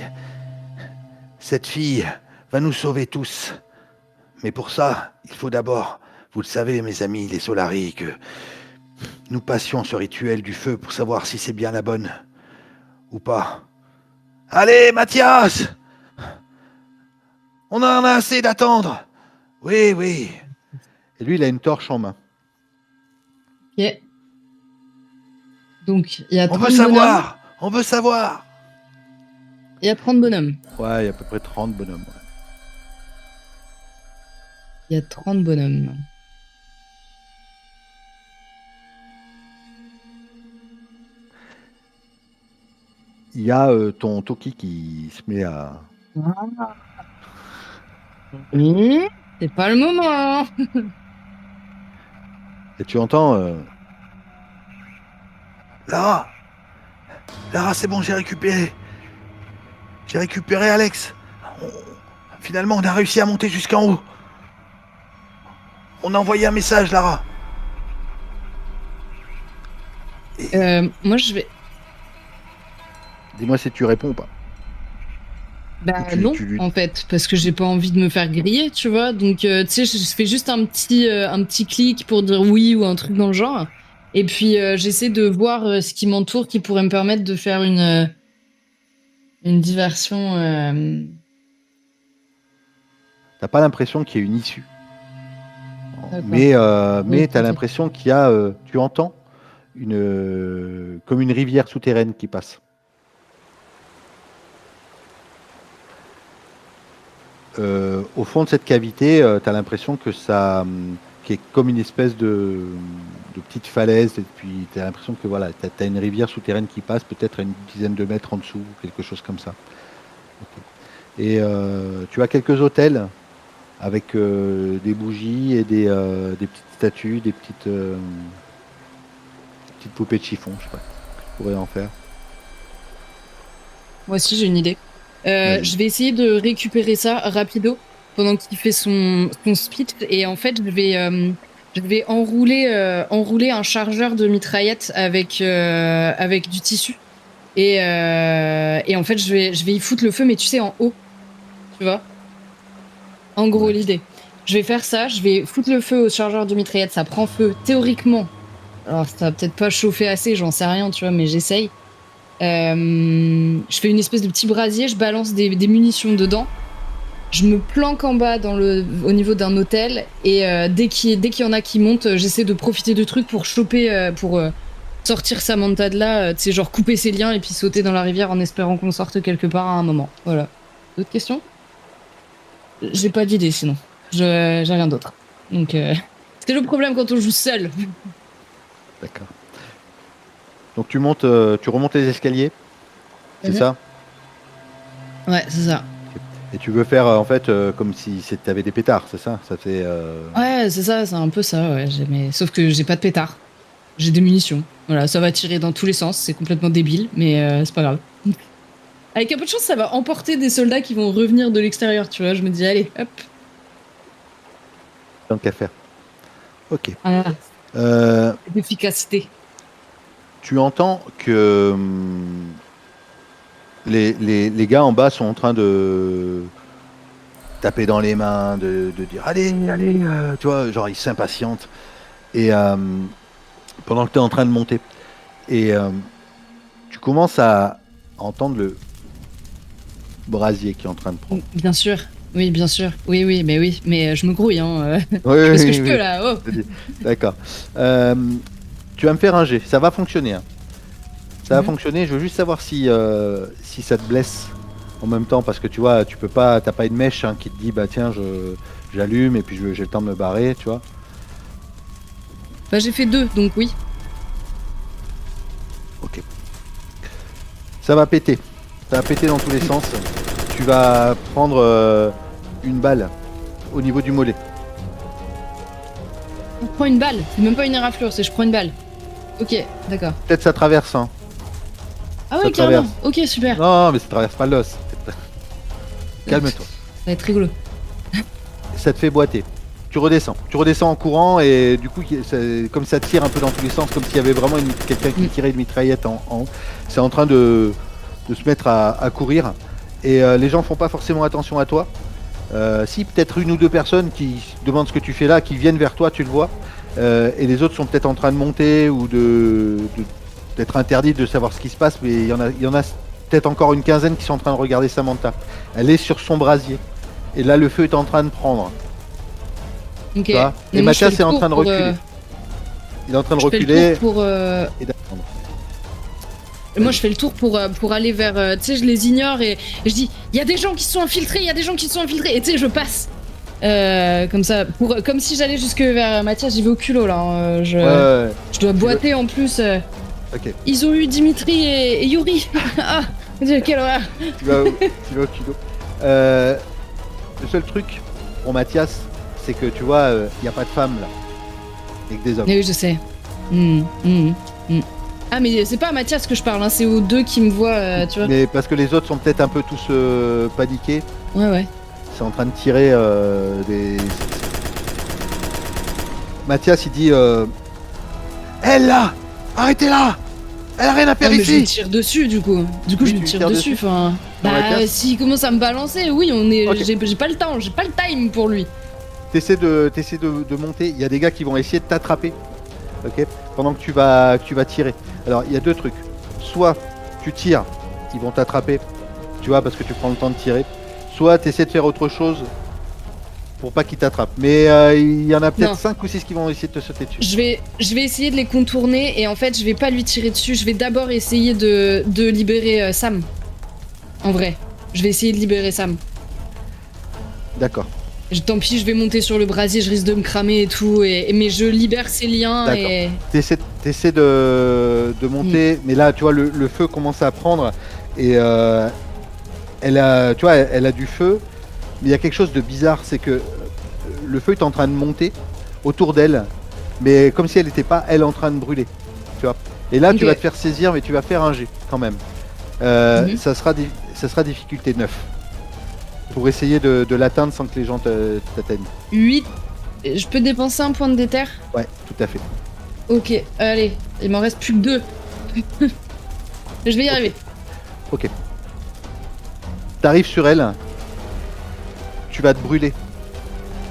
Cette fille va nous sauver tous. Mais pour ça, il faut d'abord, vous le savez, mes amis, les Solari, que nous passions ce rituel du feu pour savoir si c'est bien la bonne ou pas. Allez, Mathias! On en a assez d'attendre. Oui. Et lui, il a une torche en main. Ok. Donc, il y a On 30 veut bonhommes. savoir. On veut savoir. Il y a 30 bonhommes. Ouais, il y a à peu près 30 bonhommes. Ouais. Il y a 30 bonhommes. Il y a ton Toki qui se met à... C'est pas le moment. Et tu entends... Lara, c'est bon, j'ai récupéré. J'ai récupéré Alex. Finalement, on a réussi à monter jusqu'en haut. On a envoyé un message, Lara. Moi, je vais... Dis-moi si tu réponds ou pas. Bah Ou non, tu lui... en fait, parce que j'ai pas envie de me faire griller, tu vois. Donc, tu sais, je fais juste un petit clic pour dire oui ou un truc dans le genre. Et puis j'essaie de voir ce qui m'entoure qui pourrait me permettre de faire une diversion. T'as pas l'impression qu'il y ait une issue. D'accord. Mais Oui, t'as ok. l'impression qu'il y a, tu entends comme une rivière souterraine qui passe. Au fond de cette cavité, tu as l'impression que ça, qui est comme une espèce de petite falaise, et puis tu as l'impression que voilà, tu as une rivière souterraine qui passe, peut-être à une dizaine de mètres en dessous, quelque chose comme ça. Ok. Et tu as quelques hôtels avec des bougies et des petites statues, des petites poupées de chiffon, je sais pas, que tu pourrais en faire. Moi aussi, j'ai une idée. Vas-y. Je vais essayer de récupérer ça rapido pendant qu'il fait son speech. Et en fait, je vais enrouler un chargeur de mitraillette avec du tissu. Et en fait, je vais y foutre le feu, mais tu sais, en haut, tu vois. En gros, Ouais. l'idée. Je vais faire ça, je vais foutre le feu au chargeur de mitraillette, ça prend feu, théoriquement. Alors, ça va peut-être pas chauffer assez, j'en sais rien, tu vois, mais j'essaye. Je fais une espèce de petit brasier, je balance des munitions dedans. Je me planque en bas au niveau d'un hôtel et dès qu'il y en a qui montent, j'essaie de profiter du truc pour choper, pour sortir Samantha de là, tu sais, genre couper ses liens et puis sauter dans la rivière en espérant qu'on sorte quelque part à un moment. Voilà. D'autres questions? J'ai pas d'idée sinon. J'ai rien d'autre. Donc, c'est le problème quand on joue seul. D'accord. Donc tu remontes les escaliers, c'est Mhm. ça? Ouais, c'est ça. Et tu veux faire en fait comme si t'avais des pétards, c'est ça? Ça fait. Ouais, c'est ça, c'est un peu ça, ouais. Sauf que j'ai pas de pétard. J'ai des munitions. Voilà, ça va tirer dans tous les sens, c'est complètement débile, mais c'est pas grave. Avec un peu de chance, ça va emporter des soldats qui vont revenir de l'extérieur, tu vois. Je me dis, allez, hop. Tant qu'à faire. Ok. Ah, Euh, d'efficacité. Tu entends que les gars en bas sont en train de taper dans les mains, de dire allez, allez, tu vois, genre ils s'impatientent. Et pendant que tu es en train de monter. Et tu commences à entendre le brasier qui est en train de prendre. Bien sûr. Oui, bien sûr. Oui, oui, mais oui. Mais je me grouille, hein. Oui, Je fais ce que oui, je peux, oui. là. Oh. D'accord. Euh, Tu vas me faire un jet. Ça va fonctionner, hein. Ça va Mhm. fonctionner. Je veux juste savoir si ça te blesse en même temps, parce que tu vois, tu peux pas, t'as pas une mèche hein, qui te dit bah tiens, j'allume et puis j'ai le temps de me barrer, tu vois. Bah, j'ai fait 2, donc oui. Ok. Ça va péter. Ça va péter dans tous les sens. Tu vas prendre une balle au niveau du mollet. Je prends une balle. C'est même pas une éraflure, c'est je prends une balle. Ok, d'accord. Peut-être ça traverse, hein. Ah Ça ouais, carrément. traverse. Ok, super. Non, mais ça traverse pas l'os. Calme-toi. Ça va être rigolo. Ça te fait boiter. Tu redescends. Tu redescends en courant et du coup, comme ça tire un peu dans tous les sens, comme s'il y avait vraiment quelqu'un qui Mm. tirait une mitraillette en haut. C'est en train de se mettre à courir. Et les gens font pas forcément attention à toi. Si, peut-être une ou deux personnes qui se demandent ce que tu fais là, qui viennent vers toi, tu le vois. Et les autres sont peut-être en train de monter ou d'être interdits de savoir ce qui se passe. Mais il y en a peut-être encore une quinzaine qui sont en train de regarder Samantha. Elle est sur son brasier. Et là, le feu est en train de prendre. Ok. Tu vois. Mais Et moi, je fais Mathias le est en tour train de pour. reculer. Il est en train de Je fais le reculer tour pour. et d'attendre. Moi, Vas-y. je fais le tour pour aller vers. Tu sais, je les ignore et je dis il y a des gens qui sont infiltrés, il y a des gens qui sont infiltrés. Et tu sais, je passe. Comme ça, comme si j'allais jusque vers Mathias, j'y vais au culot là. Ouais, ouais, ouais. Je dois Tu veux- boiter en plus. Ok. Ils ont eu Dimitri et Yuri. Ah, mon Dieu, quelle horreur. Tu vas au kilo. Euh, le seul truc pour Mathias, c'est que tu vois, il n'y a pas de femmes là. Il n'y a que des hommes. Mais oui, je sais. Hmm. Ah, mais c'est pas à Mathias que je parle, hein, c'est aux deux qui me voient, tu vois. Mais parce que les autres sont peut-être un peu tous paniqués. Ouais, ouais. C'est en train de tirer des. Mathias, il dit elle là, arrêtez-la. Elle a rien à faire Non, mais je lui ici. tire dessus, du coup. Du coup, Oui, je lui tu lui tire tires dessus, dessus. enfin. Non, Bah, Mathias s'il commence à me balancer, oui, Ok. j'ai pas le temps, j'ai pas le time pour lui. T'essaies de monter. Il y a des gars qui vont essayer de t'attraper. ok, pendant que tu vas tirer. Alors il y a deux trucs. Soit tu tires, ils vont t'attraper, tu vois, parce que tu prends le temps de tirer. Soit tu essaies de faire autre chose pour pas qu'ils t'attrapent. Mais il y en a peut-être Non. 5 ou 6 qui vont essayer de te sauter dessus. Je vais essayer de les contourner et en fait, je vais pas lui tirer dessus. Je vais d'abord essayer de libérer Sam. En vrai. Je vais essayer de libérer Sam. D'accord. Tant pis, je vais monter sur le brasier, je risque de me cramer et tout. Mais je libère ses liens D'accord. et. T'essaies de monter, mais là, tu vois, le feu commence à prendre et elle a, tu vois, elle a du feu, mais il y a quelque chose de bizarre, c'est que le feu est en train de monter autour d'elle, mais comme si elle n'était pas, elle, en train de brûler, tu vois. Et là, Ok. tu vas te faire saisir, mais tu vas faire un jet quand même. Ça sera difficulté 9 pour essayer de l'atteindre sans que les gens t'atteignent. 8. Je peux dépenser un point de déterre? Ouais, tout à fait. Ok, allez, il m'en reste plus que 2. Je vais y arriver. Ok. T'arrives sur elle, tu vas te brûler.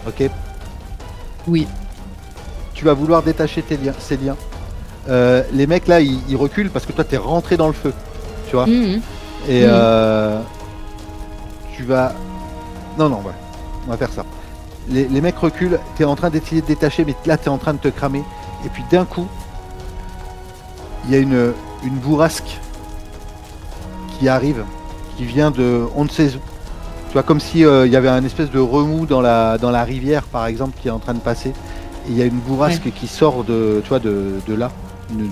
Ok. Oui. Tu vas vouloir détacher ces liens. Les mecs là, ils reculent parce que toi t'es rentré dans le feu, tu vois. Mhm. Et tu vas. Non, ouais. On va faire ça. Les mecs reculent, t'es en train d'essayer de détacher, mais là t'es en train de te cramer. Et puis d'un coup, il y a une bourrasque qui arrive, qui vient de on ne sait où. Tu vois, comme si il y avait un espèce de remous dans la rivière, par exemple, qui est en train de passer. Et il y a une bourrasque qui sort de là, une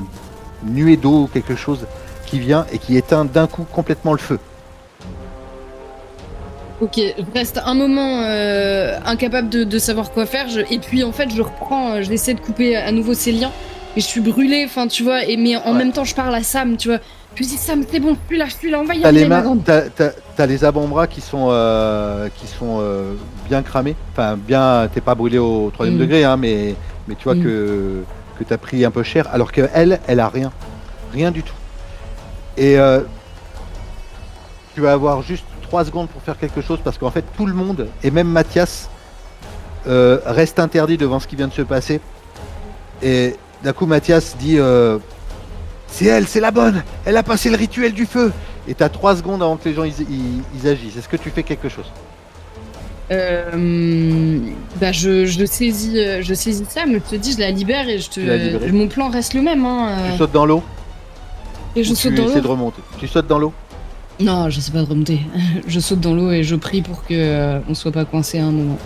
nuée d'eau ou quelque chose qui vient et qui éteint d'un coup complètement le feu. Ok, je reste un moment incapable de savoir quoi faire. Et puis en fait, je reprends, j'essaie de couper à nouveau ces liens. Et je suis brûlée, enfin tu vois. Mais en même temps, je parle à Sam, tu vois. Je lui dis Sam, c'est bon, je suis là, on va y T'as les arriver, ma mains, grande. t'as les avant-bras qui sont bien cramés. Enfin, bien, t'es pas brûlé au troisième degré, hein, mais tu vois que t'as pris un peu cher. Alors que elle a rien du tout. Et tu vas avoir juste 3 secondes pour faire quelque chose parce qu'en fait tout le monde, et même Mathias, reste interdit devant ce qui vient de se passer. Et d'un coup Mathias dit c'est elle, c'est la bonne, elle a passé le rituel du feu. Et t'as 3 secondes avant que les gens ils agissent. Est-ce que tu fais quelque chose? Bah je saisis Sam, je te dis, je la libère et Tu l'as libérée. mon plan reste le même. Hein, Tu sautes dans l'eau? et je Ou saute tu dans essaies de l'eau. remonter? Tu sautes dans l'eau? Non, je sais pas de remonter. Je saute dans l'eau et je prie pour que on soit pas coincé à un moment.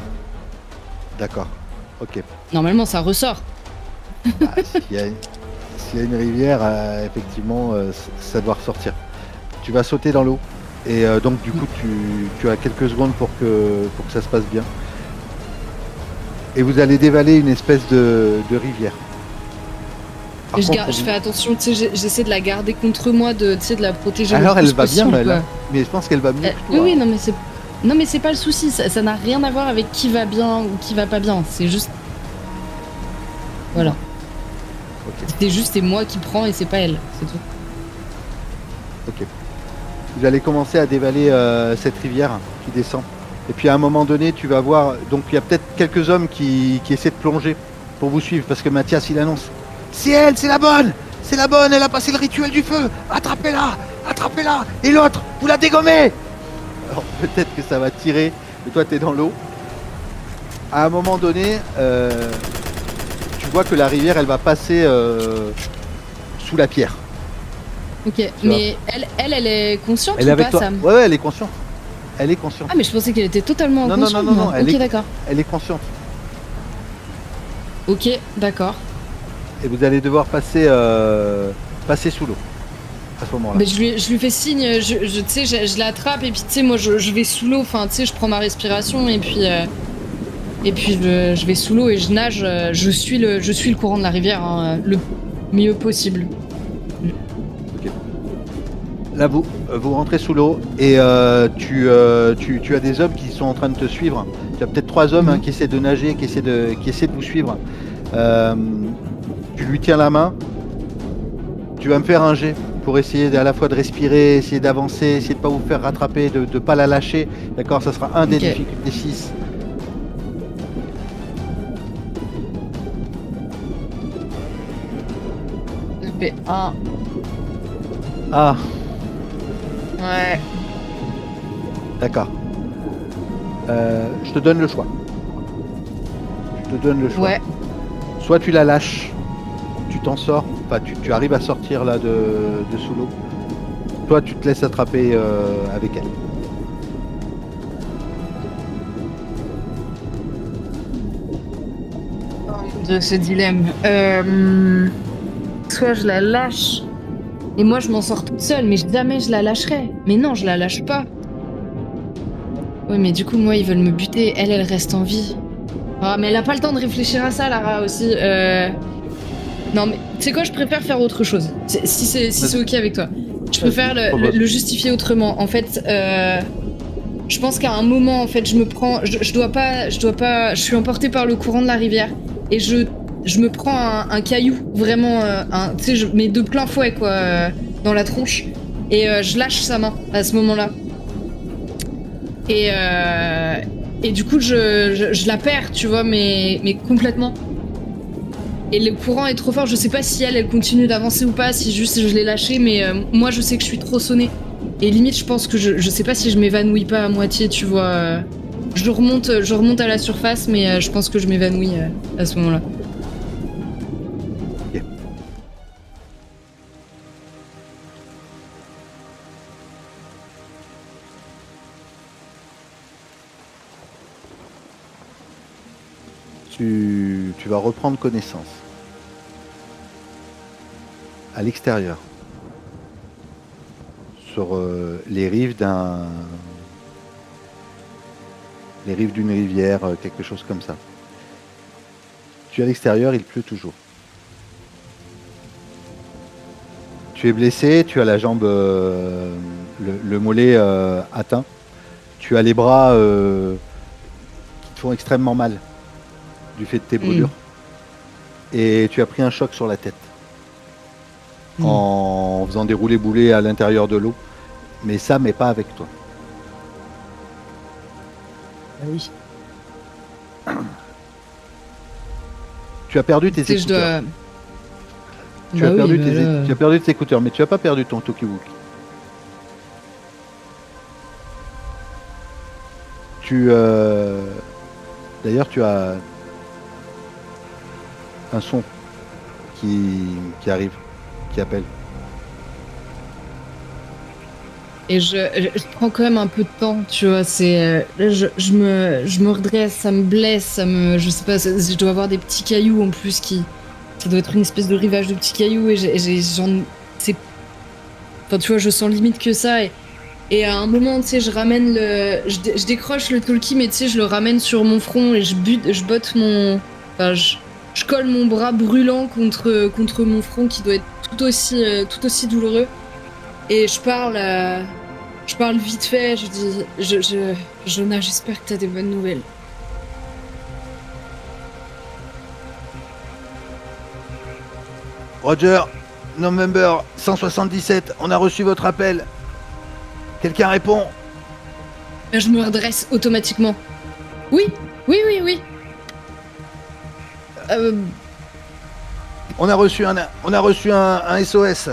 D'accord. Ok. Normalement, ça ressort. Bah, s'il y a une rivière, effectivement, ça doit ressortir. Tu vas sauter dans l'eau. Et donc du coup tu as quelques secondes pour que ça se passe bien. Et vous allez dévaler une espèce de rivière. Par Et contre, je fais attention, tu sais, j'essaie de la garder contre moi, tu sais, de la protéger. alors le elle plus va bien, possible, elle, quoi. hein. Mais je pense qu'elle va mieux que Oui, toi. oui, non, mais c'est pas le souci. Ça n'a rien à voir avec qui va bien ou qui va pas bien. C'est juste. Voilà. Ok. C'est moi qui prends et c'est pas elle. C'est tout. Ok. Vous allez commencer à dévaler cette rivière qui descend. Et puis à un moment donné, tu vas voir. Donc il y a peut-être quelques hommes qui essaient de plonger pour vous suivre parce que Mathias il annonce. C'est elle, c'est la bonne! C'est la bonne, elle a passé le rituel du feu! Attrapez-la! Attrapez-la! Et l'autre, vous la dégommez! Alors peut-être que ça va tirer, mais toi t'es dans l'eau. À un moment donné, tu vois que la rivière elle va passer sous la pierre. Ok, Tu mais elle est consciente Elle est ou avec pas, toi. Sam? Ouais, elle est consciente. Elle est consciente. Ah, mais je pensais qu'elle était totalement Non, non, inconsciente. non, non, moi. elle Ok, est- d'accord. Elle est consciente. Ok, d'accord. Et vous allez devoir passer sous l'eau à ce moment-là. Mais je lui fais signe, tu sais, je l'attrape et puis tu sais, moi je vais sous l'eau, enfin tu sais, je prends ma respiration et puis je vais sous l'eau et je nage, je suis le courant de la rivière hein, le mieux possible. Là, vous rentrez sous l'eau et tu as des hommes qui sont en train de te suivre. Tu as peut-être 3 hommes qui essaient de nager, qui essaient de vous suivre. Tu lui tiens la main. Tu vas me faire un jet pour essayer à la fois de respirer, essayer d'avancer, essayer de pas vous faire rattraper, de ne pas la lâcher. D'accord, ça sera un des Ok. difficultés 6. fait 1. Ah, Ouais. d'accord. Je te donne le choix. Je te donne le choix. Ouais. Soit tu la lâches, tu t'en sors, enfin tu arrives à sortir là de sous l'eau. Soit tu te laisses attraper avec elle. De ce dilemme. Soit je la lâche, et moi je m'en sors toute seule, mais jamais je la lâcherai. Mais non, je la lâche pas. Oui, mais du coup, moi, ils veulent me buter. Elle reste en vie. Ah, mais elle a pas le temps de réfléchir à ça, Lara, aussi. Non, mais tu sais quoi, je préfère faire autre chose. Si c'est ok avec toi. Je préfère le justifier autrement. En fait, je pense qu'à un moment, en fait, je me prends... Je dois pas... Je suis emportée par le courant de la rivière. Et je me prends un caillou, vraiment... tu sais, je mets de plein fouet, quoi, dans la tronche. Et je lâche sa main, à ce moment-là. Et du coup, je la perds, tu vois, mais complètement. Et le courant est trop fort, je sais pas si elle continue d'avancer ou pas, si juste je l'ai lâchée, mais moi je sais que je suis trop sonnée. Et limite, je pense que je sais pas si je m'évanouis pas à moitié, tu vois. Je remonte à la surface, mais je pense que je m'évanouis à ce moment-là. Ok. Tu vas reprendre connaissance. À l'extérieur. Sur les rives d'une rivière, quelque chose comme ça. Tu es à l'extérieur, il pleut toujours. Tu es blessé, tu as la jambe, le mollet atteint. Tu as les bras qui te font extrêmement mal du fait de tes brûlures. Et tu as pris un choc sur la tête en faisant des roulés-boulés à l'intérieur de l'eau. Mais Sam n'est pas avec toi. Ah oui. Tu as perdu tes écouteurs. Tu as perdu tes écouteurs, mais tu n'as pas perdu ton Tokiwoki. D'ailleurs, tu as un son qui arrive, qui appelle. Et je prends quand même un peu de temps, tu vois. C'est là, je me redresse, ça me blesse, je sais pas, je dois avoir des petits cailloux en plus ça doit être une espèce de rivage de petits cailloux et enfin, tu vois, je sens limite que ça et à un moment, tu sais, je décroche le talkie, mais tu sais, je le ramène sur mon front et je botte enfin, je colle mon bras brûlant contre mon front qui doit être tout aussi douloureux et je parle vite fait, je dis, Jonah, j'espère que t'as des bonnes nouvelles. Roger, November 177, on a reçu votre appel. Quelqu'un répond? Je me redresse automatiquement. Oui. On a reçu un SOS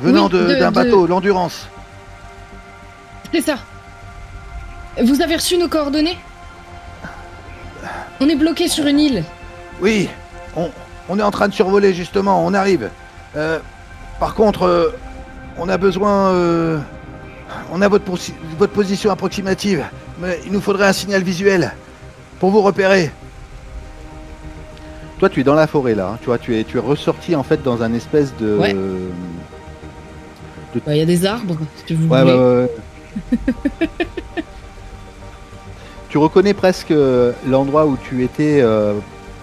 venant d'un bateau, l'Endurance. C'est ça. Vous avez reçu nos coordonnées? On est bloqué sur une île. Oui, on est en train de survoler justement, on arrive. Par contre, on a besoin... on a votre position approximative, mais il nous faudrait un signal visuel pour vous repérer. Toi, tu es dans la forêt là, hein. Tu vois, tu es ressorti en fait dans un espèce de... Ouais. Il y a des arbres, si vous voulez. Ouais. Tu reconnais presque l'endroit où tu étais.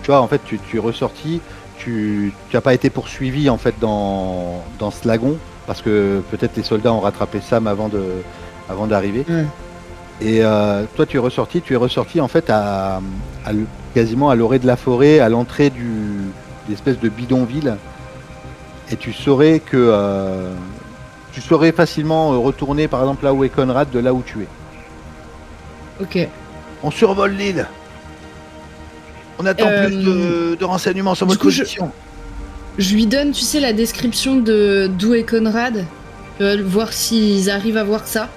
Tu vois, en fait, tu es ressorti. Tu n'as pas été poursuivi en fait dans ce lagon parce que peut-être les soldats ont rattrapé Sam avant d'arriver. Et toi, tu es ressorti en fait quasiment à l'orée de la forêt, à l'entrée d'espèce de bidonville. Et tu saurais facilement retourner par exemple là où est Conrad, de là où tu es. Ok. On survole l'île. On attend plus de renseignements sur votre position. je lui donne, tu sais, la description de d'où est Conrad. Voir s'ils arrivent à voir ça.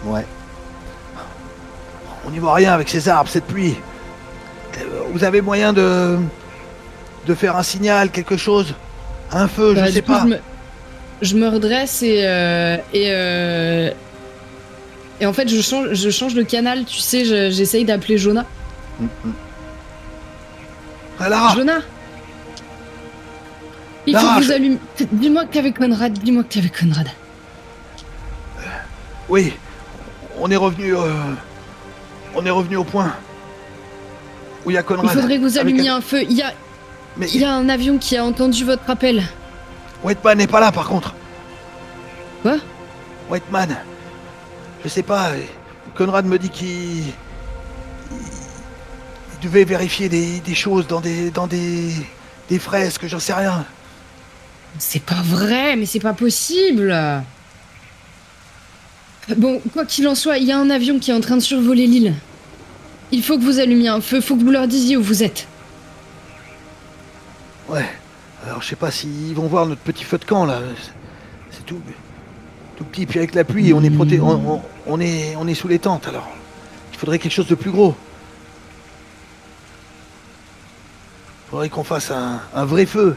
Ouais. On n'y voit rien avec ces arbres, cette pluie. Vous avez moyen de faire un signal, quelque chose? Un feu, je Du sais coup, pas. je me redresse et en fait, je change le canal, tu sais, j'essaye d'appeler Jonah. Ah, Lara! Jonah! Il faut Lara, que vous allumiez. Dis-moi que t'es avec Conrad, dis-moi que t'es avec Conrad. Oui, on est revenu au point où il y a Il Conrad. faudrait que vous avec allumiez un feu. Mais Il y a un avion qui a entendu votre appel. Whiteman n'est pas là par contre. Quoi? Whiteman, je sais pas. Conrad me dit qu'il devait vérifier des choses dans des fresques, j'en sais rien. C'est pas vrai, mais c'est pas possible. Bon, quoi qu'il en soit, il y a un avion qui est en train de survoler l'île. Il faut que vous allumiez un feu, faut que vous leur disiez où vous êtes. Ouais. Alors je sais pas s'ils vont voir notre petit feu de camp là. C'est tout petit. Puis avec la pluie, on est sous les tentes. Alors il faudrait quelque chose de plus gros. Il faudrait qu'on fasse un vrai feu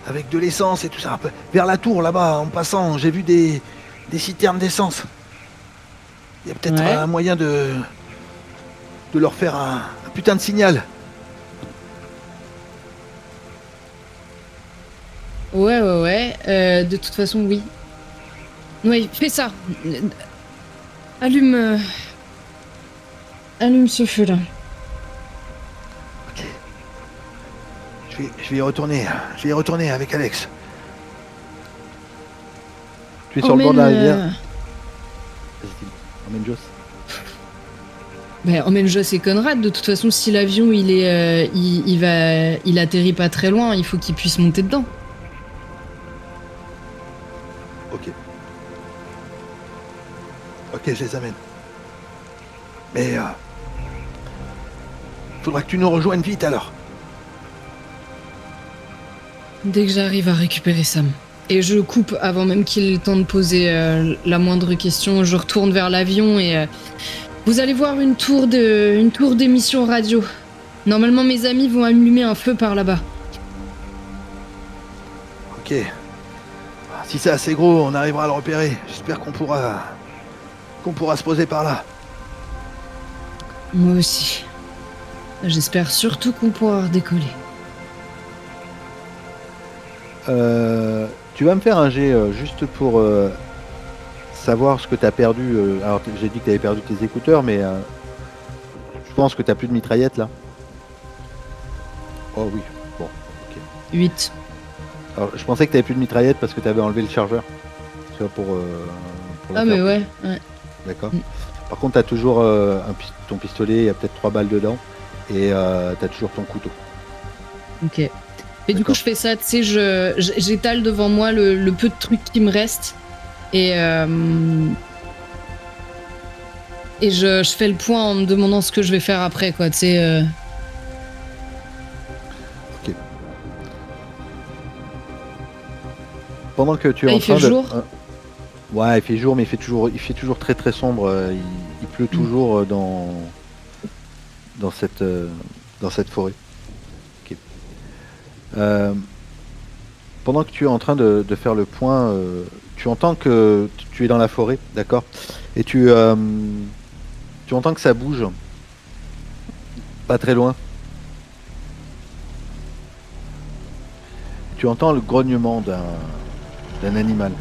avec de l'essence et tout ça. Vers la tour là-bas, en passant, j'ai vu des citernes d'essence. Il y a peut-être Ouais. un moyen de leur faire un putain de signal. Ouais. De toute façon, oui. Ouais, fais ça. Allume. Allume ce feu-là. Ok. Je vais y retourner. Je vais y retourner avec Alex. Tu es sur le bord de la rivière. Vas-y, emmène Joss. Ben, emmène Joss et Conrad. De toute façon, si l'avion il atterrit pas très loin, il faut qu'il puisse monter dedans. Ok. Ok, je les amène. Mais faudra que tu nous rejoignes vite alors. Dès que j'arrive à récupérer Sam. Et je coupe avant même qu'il ait le temps de poser la moindre question. Je retourne vers l'avion et vous allez voir une tour d'émission radio. Normalement, mes amis vont allumer un feu par là-bas. Ok. Si c'est assez gros, on arrivera à le repérer. J'espère qu'on pourra se poser par là. Moi aussi. J'espère surtout qu'on pourra redécoller. Tu vas me faire un jet juste pour savoir ce que tu as perdu. Alors j'ai dit que tu avais perdu tes écouteurs, mais je pense que tu plus de mitraillette là. Oh oui, bon, ok. 8. Alors je pensais que tu plus de mitraillette parce que tu avais enlevé le chargeur. Tu vois, pour la Ah, faire mais péter. ouais. D'accord. Mm. Par contre, tu as toujours ton pistolet, il y a peut-être 3 balles dedans, et tu as toujours ton couteau. Ok. Et du coup, je fais ça, tu sais, j'étale devant moi le peu de trucs qui me restent. Et je fais le point en me demandant ce que je vais faire après, quoi, tu sais. Ok. Pendant que tu es Là, en il train fait de... jour. Ouais, il fait jour, mais il fait toujours très très sombre. Il pleut toujours dans cette forêt. Ok. Pendant que tu es en train de faire le point, tu entends que tu es dans la forêt, d'accord? Et tu entends que ça bouge, pas très loin. Tu entends le grognement d'un animal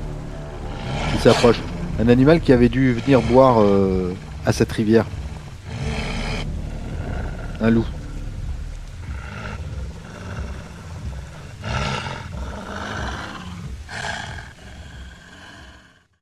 qui s'approche. Un animal qui avait dû venir boire à cette rivière. Un loup.